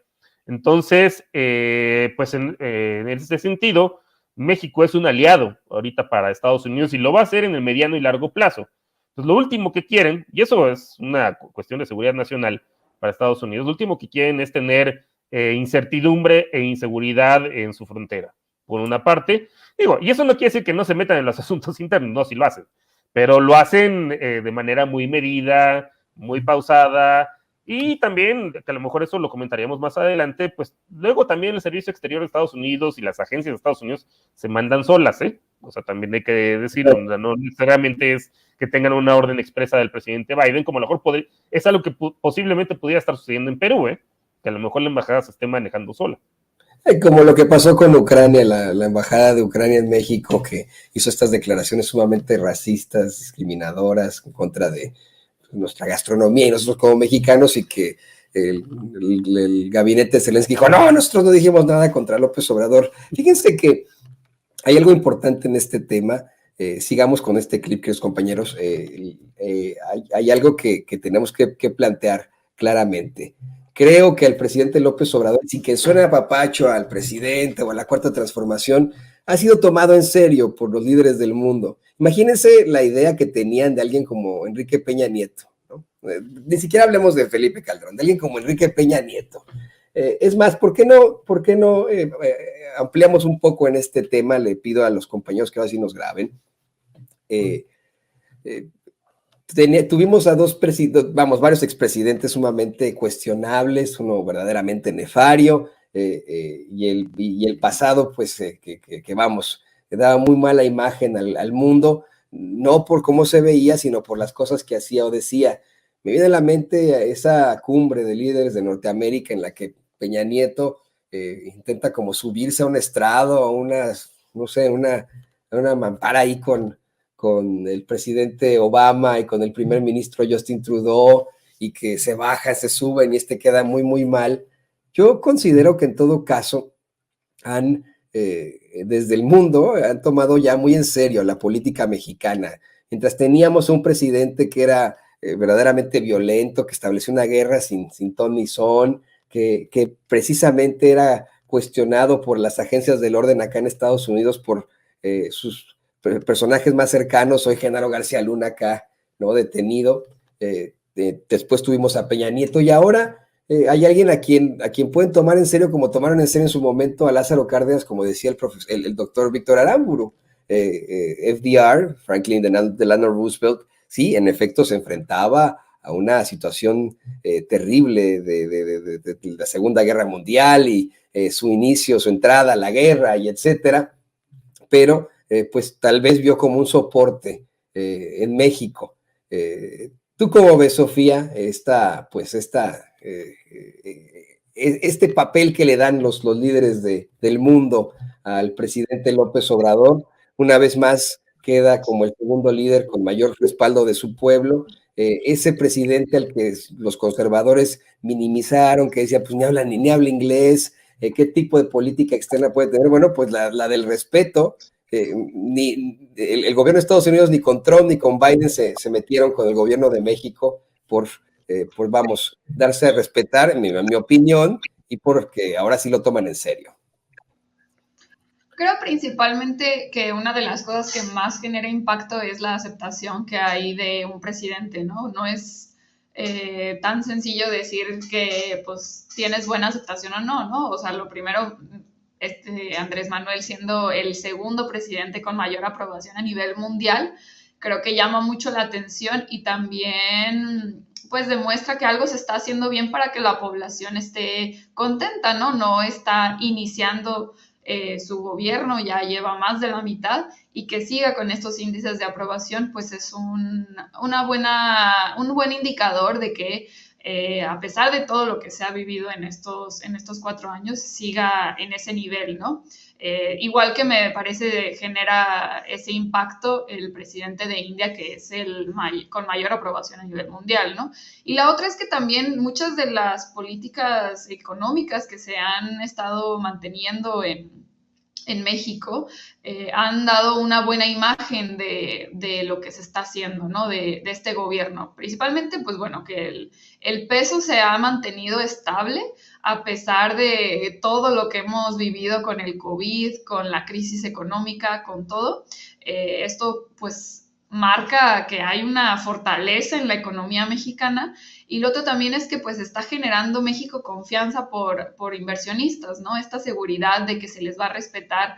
Speaker 4: Entonces, pues en ese sentido, México es un aliado ahorita para Estados Unidos y lo va a hacer en el mediano y largo plazo. Pues lo último que quieren, y eso es una cuestión de seguridad nacional para Estados Unidos, lo último que quieren es tener incertidumbre e inseguridad en su frontera, por una parte. Digo, y eso no quiere decir que no se metan en los asuntos internos, no, sí lo hacen, pero lo hacen de manera muy medida, muy pausada, y también, que a lo mejor eso lo comentaríamos más adelante, pues luego también el Servicio Exterior de Estados Unidos y las agencias de Estados Unidos se mandan solas, ¿eh? O sea, también hay que decirlo, no necesariamente es que tengan una orden expresa del presidente Biden, como a lo mejor es algo que posiblemente pudiera estar sucediendo en Perú, ¿eh? Que a lo mejor la embajada se esté manejando sola.
Speaker 1: Como lo que pasó con Ucrania, la embajada de Ucrania en México, que hizo estas declaraciones sumamente racistas, discriminadoras en contra de nuestra gastronomía y nosotros como mexicanos, y que el gabinete de Zelensky dijo, no, nosotros no dijimos nada contra López Obrador. Fíjense que hay algo importante en este tema. Sigamos con este clip, queridos compañeros. Hay algo que tenemos que plantear claramente. Creo que al presidente López Obrador, sin que suene a papacho al presidente o a la Cuarta Transformación, ha sido tomado en serio por los líderes del mundo. Imagínense la idea que tenían de alguien como Enrique Peña Nieto, ¿no? Ni siquiera hablemos de Felipe Calderón, de alguien como Enrique Peña Nieto. Es más, ¿por qué no ampliamos un poco en este tema? Le pido a los compañeros que ahora sí nos graben. Tuvimos a varios expresidentes sumamente cuestionables, uno verdaderamente nefario, y el pasado, pues, que daba muy mala imagen al mundo, no por cómo se veía, sino por las cosas que hacía o decía. Me viene a la mente esa cumbre de líderes de Norteamérica en la que Peña Nieto intenta como subirse a un estrado, a una mampara ahí con el presidente Obama y con el primer ministro Justin Trudeau, y que se baja, se suben y queda muy, muy mal. Yo considero que en todo caso desde el mundo han tomado ya muy en serio la política mexicana. Mientras teníamos un presidente que era verdaderamente violento, que estableció una guerra sin ton ni son, que precisamente era cuestionado por las agencias del orden acá en Estados Unidos por sus personajes más cercanos. Hoy Genaro García Luna acá, ¿no? Detenido. Después tuvimos a Peña Nieto, y ahora hay alguien a quien pueden tomar en serio, como tomaron en serio en su momento a Lázaro Cárdenas, como decía el doctor Víctor Aramburu. FDR, Franklin Delano Roosevelt, sí, en efecto se enfrentaba a una situación terrible de la Segunda Guerra Mundial, y su inicio, su entrada a la guerra, y etcétera, pero pues tal vez vio como un soporte en México. ¿Tú cómo ves, Sofía, este papel que le dan los líderes del mundo al presidente López Obrador? Una vez más queda como el segundo líder con mayor respaldo de su pueblo, ese presidente al que los conservadores minimizaron, que decía, pues ni habla inglés, ¿qué tipo de política externa puede tener? Bueno, pues la del respeto. Ni el gobierno de Estados Unidos ni con Trump ni con Biden se metieron con el gobierno de México por vamos, darse a respetar, en mi opinión, y porque ahora sí lo toman en serio.
Speaker 3: Creo principalmente que una de las cosas que más genera impacto es la aceptación que hay de un presidente, ¿no? No es tan sencillo decir que pues tienes buena aceptación o no, ¿no? O sea, lo primero, Andrés Manuel siendo el segundo presidente con mayor aprobación a nivel mundial, creo que llama mucho la atención y también pues demuestra que algo se está haciendo bien para que la población esté contenta, ¿no? No está iniciando su gobierno, ya lleva más de la mitad, y que siga con estos índices de aprobación, pues es un buen indicador de que a pesar de todo lo que se ha vivido en estos 4 años, siga en ese nivel, ¿no? Igual que me parece genera ese impacto el presidente de India, que es con mayor aprobación a nivel mundial, ¿no? Y la otra es que también muchas de las políticas económicas que se han estado manteniendo en México han dado una buena imagen de lo que se está haciendo, ¿no? De este gobierno. Principalmente, pues bueno, que el peso se ha mantenido estable a pesar de todo lo que hemos vivido con el COVID, con la crisis económica, con todo. Esto, pues, marca que hay una fortaleza en la economía mexicana, y lo otro también es que pues está generando México confianza por inversionistas, ¿no? Esta seguridad de que se les va a respetar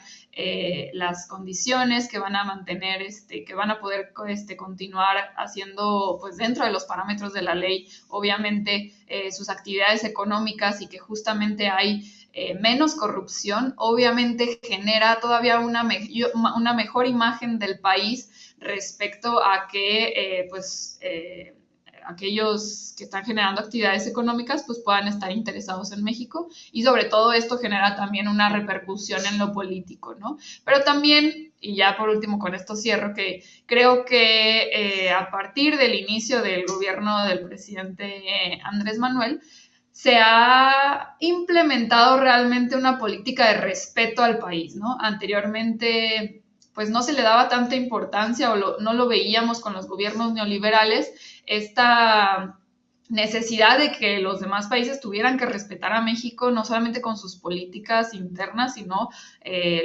Speaker 3: las condiciones, que van a mantener, que van a poder continuar haciendo pues dentro de los parámetros de la ley, obviamente sus actividades económicas, y que justamente hay menos corrupción, obviamente genera todavía una mejor imagen del país respecto a que aquellos que están generando actividades económicas pues puedan estar interesados en México, y sobre todo esto genera también una repercusión en lo político, ¿no? Pero también, y ya por último con esto cierro, que creo que a partir del inicio del gobierno del presidente Andrés Manuel, se ha implementado realmente una política de respeto al país, ¿no? Anteriormente pues no se le daba tanta importancia o no lo veíamos con los gobiernos neoliberales, esta necesidad de que los demás países tuvieran que respetar a México, no solamente con sus políticas internas, sino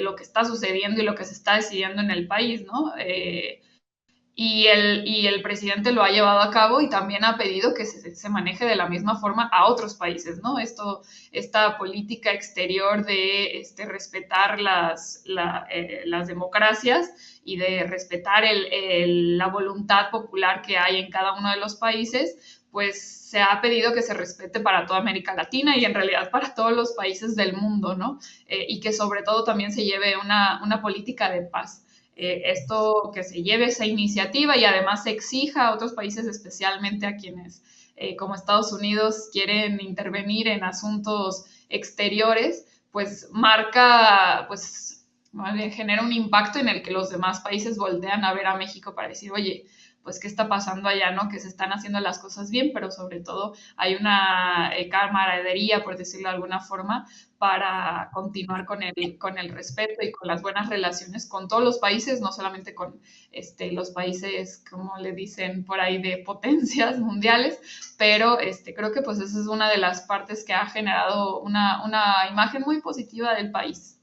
Speaker 3: lo que está sucediendo y lo que se está decidiendo en el país, ¿no? Y el presidente lo ha llevado a cabo, y también ha pedido que se maneje de la misma forma a otros países, ¿no? Esta política exterior de respetar las democracias y de respetar la voluntad popular que hay en cada uno de los países, pues se ha pedido que se respete para toda América Latina y en realidad para todos los países del mundo, ¿no? Y que sobre todo también se lleve una política de paz. Esto, que se lleve esa iniciativa y además se exija a otros países, especialmente a quienes como Estados Unidos quieren intervenir en asuntos exteriores, pues marca, pues genera un impacto en el que los demás países voltean a ver a México para decir, oye, pues qué está pasando allá, ¿no? Que se están haciendo las cosas bien, pero sobre todo hay una camaradería, por decirlo de alguna forma, para continuar con el respeto y con las buenas relaciones con todos los países, no solamente con los países, como le dicen por ahí, de potencias mundiales, pero creo que pues esa es una de las partes que ha generado una imagen muy positiva del país.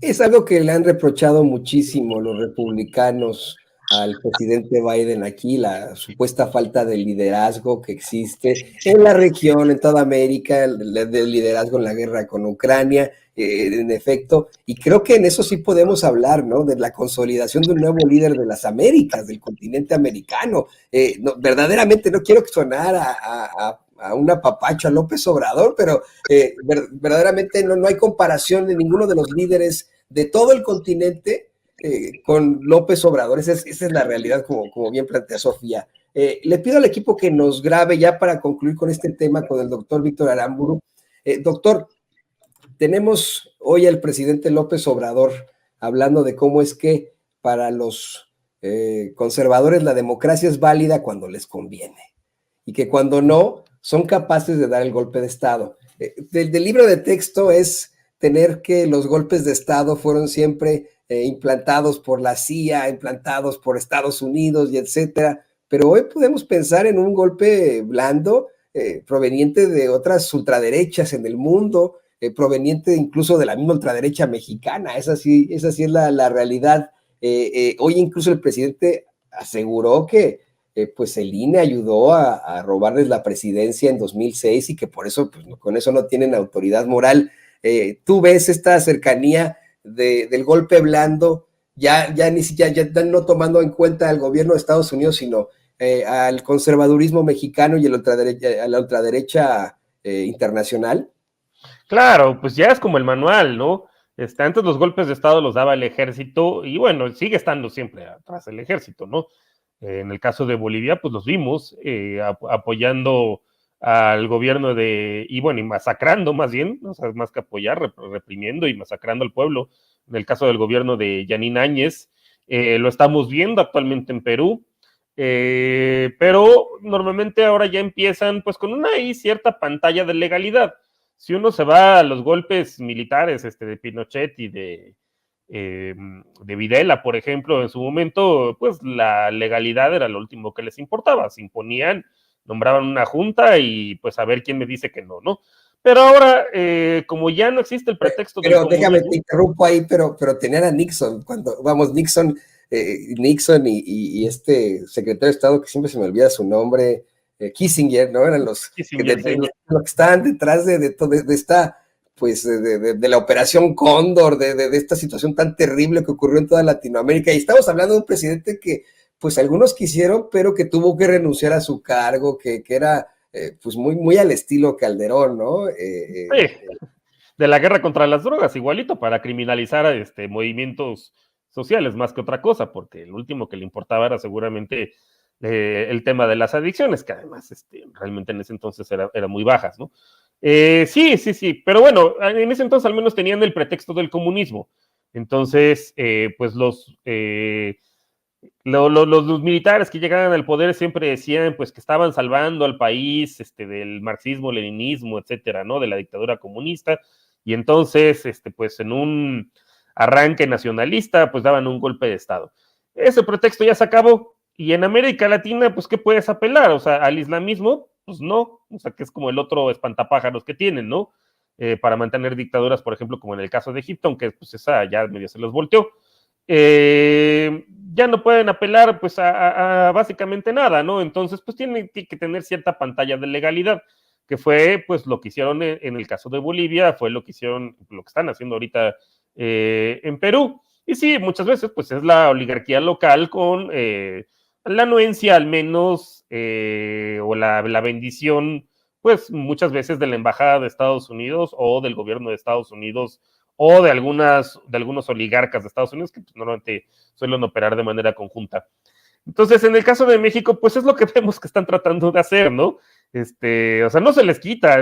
Speaker 1: Es algo que le han reprochado muchísimo los republicanos al presidente Biden aquí, la supuesta falta de liderazgo que existe en la región, en toda América, el liderazgo en la guerra con Ucrania, en efecto, y creo que en eso sí podemos hablar, ¿no? De la consolidación de un nuevo líder de las Américas, del continente americano. Verdaderamente no quiero sonar a un apapacho a López Obrador, pero verdaderamente no hay comparación de ninguno de los líderes de todo el continente con López Obrador. Esa es la realidad, como bien plantea Sofía. Le pido al equipo que nos grabe ya para concluir con este tema con el doctor Víctor Aramburu. Doctor, tenemos hoy al presidente López Obrador hablando de cómo es que para los conservadores la democracia es válida cuando les conviene y que cuando no, son capaces de dar el golpe de Estado. Del libro de texto es tener que los golpes de Estado fueron siempre implantados por la CIA, implantados por Estados Unidos y etcétera, pero hoy podemos pensar en un golpe blando proveniente de otras ultraderechas en el mundo, proveniente incluso de la misma ultraderecha mexicana. Esa sí es la realidad. Hoy incluso el presidente aseguró que pues el INE ayudó a robarles la presidencia en 2006 y que por eso, pues, con eso no tienen autoridad moral. Tú ves esta cercanía del golpe blando, ya ni siquiera ya no tomando en cuenta al gobierno de Estados Unidos, sino al conservadurismo mexicano y a la ultraderecha internacional.
Speaker 4: Claro, pues ya es como el manual, ¿no? Antes los golpes de Estado los daba el ejército y bueno, sigue estando siempre atrás el ejército, ¿no? En el caso de Bolivia, pues los vimos apoyando al gobierno y bueno, y masacrando más bien, o sea, más que apoyar, reprimiendo y masacrando al pueblo. En el caso del gobierno de Yanine Áñez, lo estamos viendo actualmente en Perú, pero normalmente ahora ya empiezan pues con una cierta pantalla de legalidad. Si uno se va a los golpes militares de Pinochet y de Videla, por ejemplo, en su momento, pues la legalidad era lo último que les importaba. Se imponían, nombraban una junta y pues a ver quién me dice que no, ¿no? Pero ahora, como ya no existe el pretexto
Speaker 1: pero déjame, te interrumpo ahí, pero tenían a Nixon, Nixon y este secretario de Estado, que siempre se me olvida su nombre, Kissinger, ¿no? Eran los
Speaker 4: Kissinger,
Speaker 1: que estaban detrás de esta, pues, de la operación Cóndor, de esta situación tan terrible que ocurrió en toda Latinoamérica. Y estamos hablando de un presidente que, pues, algunos quisieron, pero que tuvo que renunciar a su cargo, que era, pues, muy al estilo Calderón, ¿no?
Speaker 4: Sí, de la guerra contra las drogas, igualito, para criminalizar a movimientos sociales más que otra cosa, porque el último que le importaba era seguramente el tema de las adicciones, que además realmente en ese entonces era muy bajas, ¿no? Sí, pero bueno, en ese entonces al menos tenían el pretexto del comunismo. Entonces, pues los militares que llegaban al poder siempre decían pues que estaban salvando al país del marxismo, leninismo, etcétera, ¿no? De la dictadura comunista. Y entonces, pues en un arranque nacionalista, pues daban un golpe de Estado. Ese pretexto ya se acabó. Y en América Latina, pues, ¿qué puedes apelar? O sea, al islamismo, pues no. O sea, que es como el otro espantapájaros que tienen, ¿no? Para mantener dictaduras, por ejemplo, como en el caso de Egipto, aunque pues esa ya medio se los volteó. Ya no pueden apelar pues a básicamente nada, ¿no? Entonces, pues tienen que tener cierta pantalla de legalidad, que fue pues lo que hicieron en el caso de Bolivia, fue lo que hicieron, lo que están haciendo ahorita en Perú. Y sí, muchas veces pues es la oligarquía local con la anuencia al menos o la bendición pues muchas veces de la embajada de Estados Unidos o del gobierno de Estados Unidos o de algunos oligarcas de Estados Unidos que pues, normalmente suelen operar de manera conjunta. Entonces, en el caso de México, pues es lo que vemos que están tratando de hacer, ¿no? O sea, no se les quita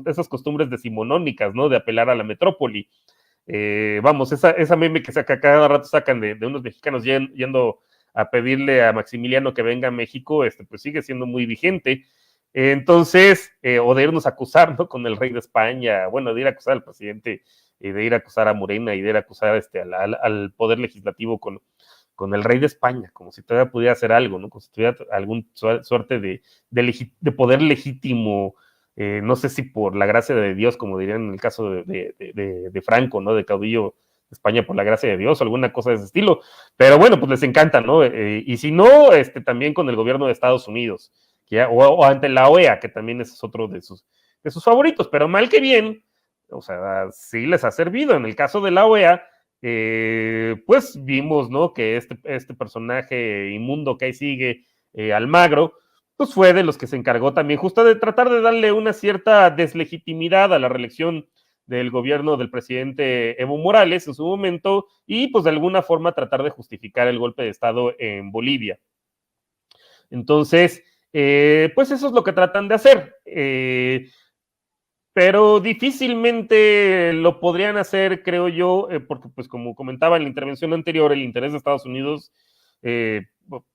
Speaker 4: esas costumbres decimonónicas, ¿no? De apelar a la metrópoli. Vamos, esa meme que cada rato sacan de unos mexicanos yendo a pedirle a Maximiliano que venga a México, pues sigue siendo muy vigente. Entonces, o de irnos a acusar, ¿no? Con el rey de España, bueno, de ir a acusar al presidente, de ir a acusar a Morena y de ir a acusar al poder legislativo con el rey de España, como si todavía pudiera hacer algo, ¿no? Como si tuviera alguna suerte de poder legítimo, no sé si por la gracia de Dios, como dirían en el caso de Franco, ¿no? De caudillo de España por la gracia de Dios, o alguna cosa de ese estilo. Pero bueno, pues les encanta, ¿no? Y si no, también con el gobierno de Estados Unidos, o ante la OEA, que también es otro de sus favoritos, pero mal que bien, o sea, sí les ha servido. En el caso de la OEA, pues vimos, ¿no? Que este personaje inmundo que ahí sigue, Almagro, pues fue de los que se encargó también justo de tratar de darle una cierta deslegitimidad a la reelección del gobierno del presidente Evo Morales en su momento y pues de alguna forma tratar de justificar el golpe de Estado en Bolivia. Entonces, pues eso es lo que tratan de hacer. Pero difícilmente lo podrían hacer, creo yo, porque pues como comentaba en la intervención anterior, el interés de Estados Unidos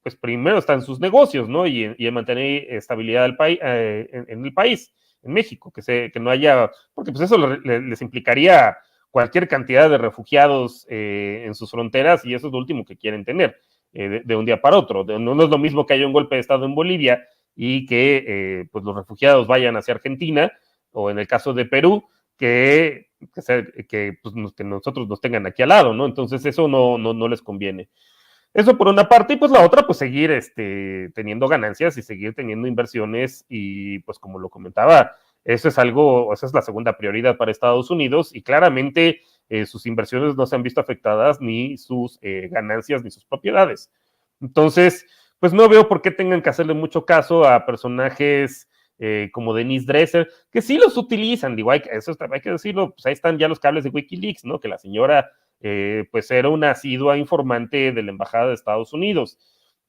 Speaker 4: pues primero están sus negocios, ¿no? Y en mantener estabilidad en el país, en México, que no haya, porque pues eso les implicaría cualquier cantidad de refugiados en sus fronteras, y eso es lo último que quieren tener de un día para otro. No es lo mismo que haya un golpe de Estado en Bolivia y que pues los refugiados vayan hacia Argentina, o en el caso de Perú, que nosotros nos tengan aquí al lado, ¿no? Entonces eso no les conviene. Eso por una parte, y pues la otra, pues seguir teniendo ganancias y seguir teniendo inversiones, y pues como lo comentaba, esa es la segunda prioridad para Estados Unidos, y claramente sus inversiones no se han visto afectadas, ni sus ganancias, ni sus propiedades. Entonces, pues no veo por qué tengan que hacerle mucho caso a personajes como Denise Dresser, que sí los utilizan, digo, hay que decirlo, pues ahí están ya los cables de Wikileaks, ¿no? Que la señora pues era una asidua informante de la Embajada de Estados Unidos,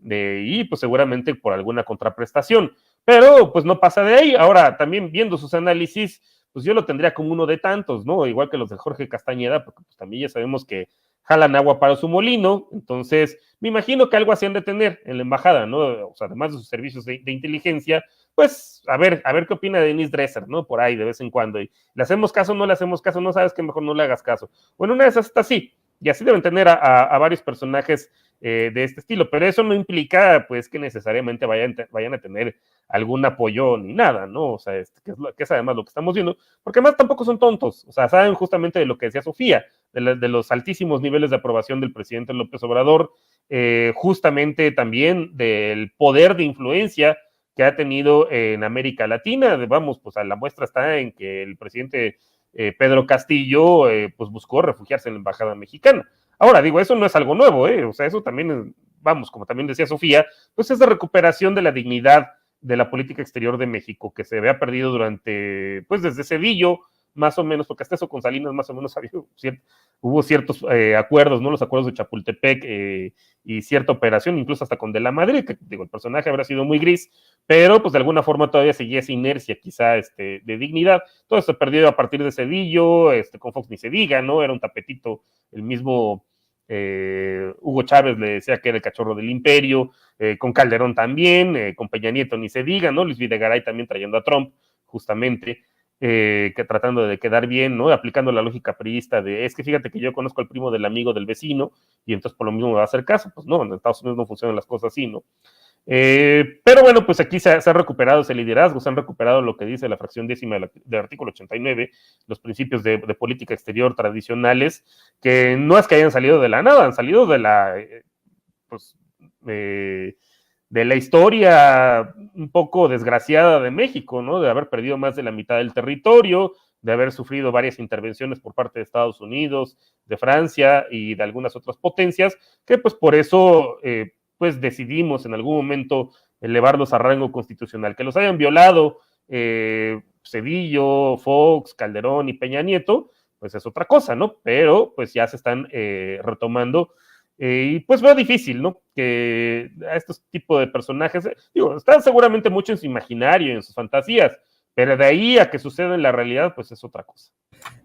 Speaker 4: y pues seguramente por alguna contraprestación, pero pues no pasa de ahí. Ahora, también viendo sus análisis, pues yo lo tendría como uno de tantos, ¿no? Igual que los de Jorge Castañeda, porque pues también ya sabemos que jalan agua para su molino. Entonces me imagino que algo hacían de tener en la embajada, ¿no? O sea, además de sus servicios de inteligencia, pues a ver qué opina Denise Dresser, ¿no? Por ahí de vez en cuando, y le hacemos caso, no le hacemos caso, no sabes que mejor no le hagas caso. Bueno, una de esas está así, y así deben tener a varios personajes de este estilo, pero eso no implica pues que necesariamente vayan a tener algún apoyo ni nada, ¿no? O sea, que es además lo que estamos viendo, porque además tampoco son tontos, o sea, saben justamente de lo que decía Sofía, de los altísimos niveles de aprobación del presidente López Obrador, justamente también del poder de influencia que ha tenido en América Latina. Vamos, pues a la muestra está en que el presidente Pedro Castillo pues buscó refugiarse en la embajada mexicana. Ahora, digo, eso no es algo nuevo, o sea, eso también, vamos, como también decía Sofía, pues es la recuperación de la dignidad de la política exterior de México, que se había perdido durante, pues desde Cedillo, más o menos, porque hasta eso con Salinas más o menos hubo ciertos acuerdos, ¿no? Los acuerdos de Chapultepec y cierta operación, incluso hasta con De la Madrid, que digo, el personaje habrá sido muy gris, pero pues de alguna forma todavía seguía esa inercia quizá de dignidad. Todo se perdió a partir de Cedillo, con Fox ni se diga, ¿no? Era un tapetito, el mismo Hugo Chávez le decía que era el cachorro del imperio, con Calderón también, con Peña Nieto ni se diga, ¿no? Luis Videgaray también trayendo a Trump, justamente, que tratando de quedar bien, ¿no? Aplicando la lógica priista es que fíjate que yo conozco al primo del amigo del vecino, y entonces por lo mismo me va a hacer caso. Pues no, en Estados Unidos no funcionan las cosas así, ¿no? Pero bueno, pues aquí se ha recuperado ese liderazgo, se han recuperado lo que dice la fracción 10ª del artículo 89, los principios de política exterior tradicionales, que no es que hayan salido de la nada, han salido de la historia un poco desgraciada de México, ¿no? De haber perdido más de la mitad del territorio, de haber sufrido varias intervenciones por parte de Estados Unidos, de Francia y de algunas otras potencias, que pues por eso pues decidimos en algún momento elevarlos a rango constitucional. Que los hayan violado Cedillo, Fox, Calderón y Peña Nieto, pues es otra cosa, ¿no? Pero pues ya se están retomando, y pues veo difícil, ¿no? Que a estos tipos de personajes, digo, están seguramente mucho en su imaginario, en sus fantasías, pero de ahí a que suceda en la realidad, pues es otra cosa.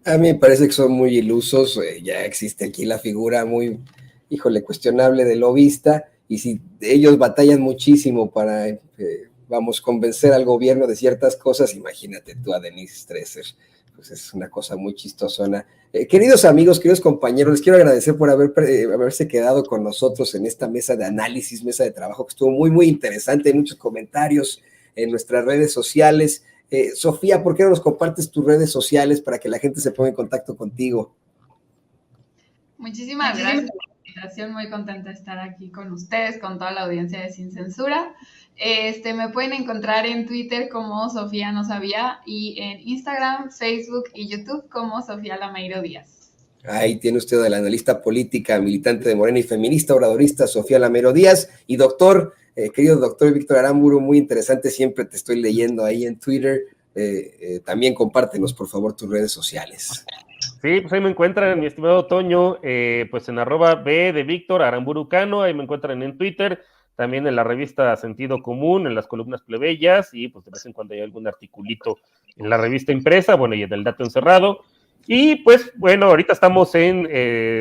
Speaker 1: A mí me parece que son muy ilusos. Ya existe aquí la figura muy, híjole, cuestionable del lobista, y si ellos batallan muchísimo para, vamos, convencer al gobierno de ciertas cosas, imagínate tú a Denise Dresser. Pues es una cosa muy chistosona. Queridos amigos, queridos compañeros, les quiero agradecer por haberse quedado con nosotros en esta mesa de análisis, mesa de trabajo, que estuvo muy, muy interesante. Hay muchos comentarios en nuestras redes sociales. Sofía, ¿por qué no nos compartes tus redes sociales para que la gente se ponga en contacto contigo?
Speaker 3: Muchísimas gracias por la invitación, muy contenta de estar aquí con ustedes, con toda la audiencia de Sin Censura. Me pueden encontrar en Twitter como Sofía No Sabía, y en Instagram, Facebook y YouTube como Sofía Lameiro Díaz.
Speaker 1: Ahí tiene usted a la analista política, militante de Morena y feminista, obradorista, Sofía Lameiro Díaz, y querido doctor Víctor Aramburu, muy interesante, siempre te estoy leyendo ahí en Twitter. También compártenos, por favor, tus redes sociales.
Speaker 4: Sí, pues ahí me encuentran, mi estimado Toño, pues en @B de Víctor Aramburu Cano, ahí me encuentran en Twitter, también en la revista Sentido Común, en las columnas plebeyas, y pues de vez en cuando hay algún articulito en la revista impresa, bueno, y en el Dato Encerrado. Y pues bueno, ahorita estamos en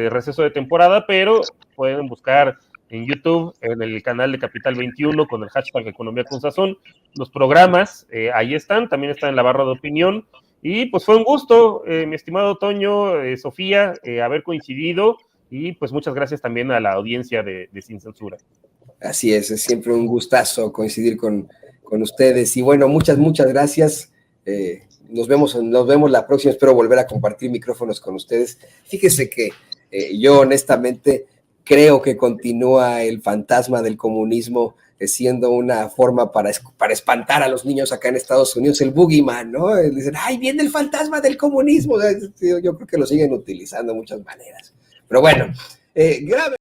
Speaker 4: receso de temporada, pero pueden buscar en YouTube, en el canal de Capital 21 con el hashtag Economía con Sazón. Los programas ahí están, también están en la barra de opinión. Y pues fue un gusto, mi estimado Toño, Sofía, haber coincidido. Y pues muchas gracias también a la audiencia de Sin Censura.
Speaker 1: Así es siempre un gustazo coincidir con ustedes. Y bueno, muchas gracias. Nos vemos la próxima. Espero volver a compartir micrófonos con ustedes. Fíjese que yo honestamente creo que continúa el fantasma del comunismo siendo una forma para espantar a los niños acá en Estados Unidos, el boogeyman, ¿no? Dicen, ¡ay, viene el fantasma del comunismo! Yo creo que lo siguen utilizando de muchas maneras. Pero bueno, grave.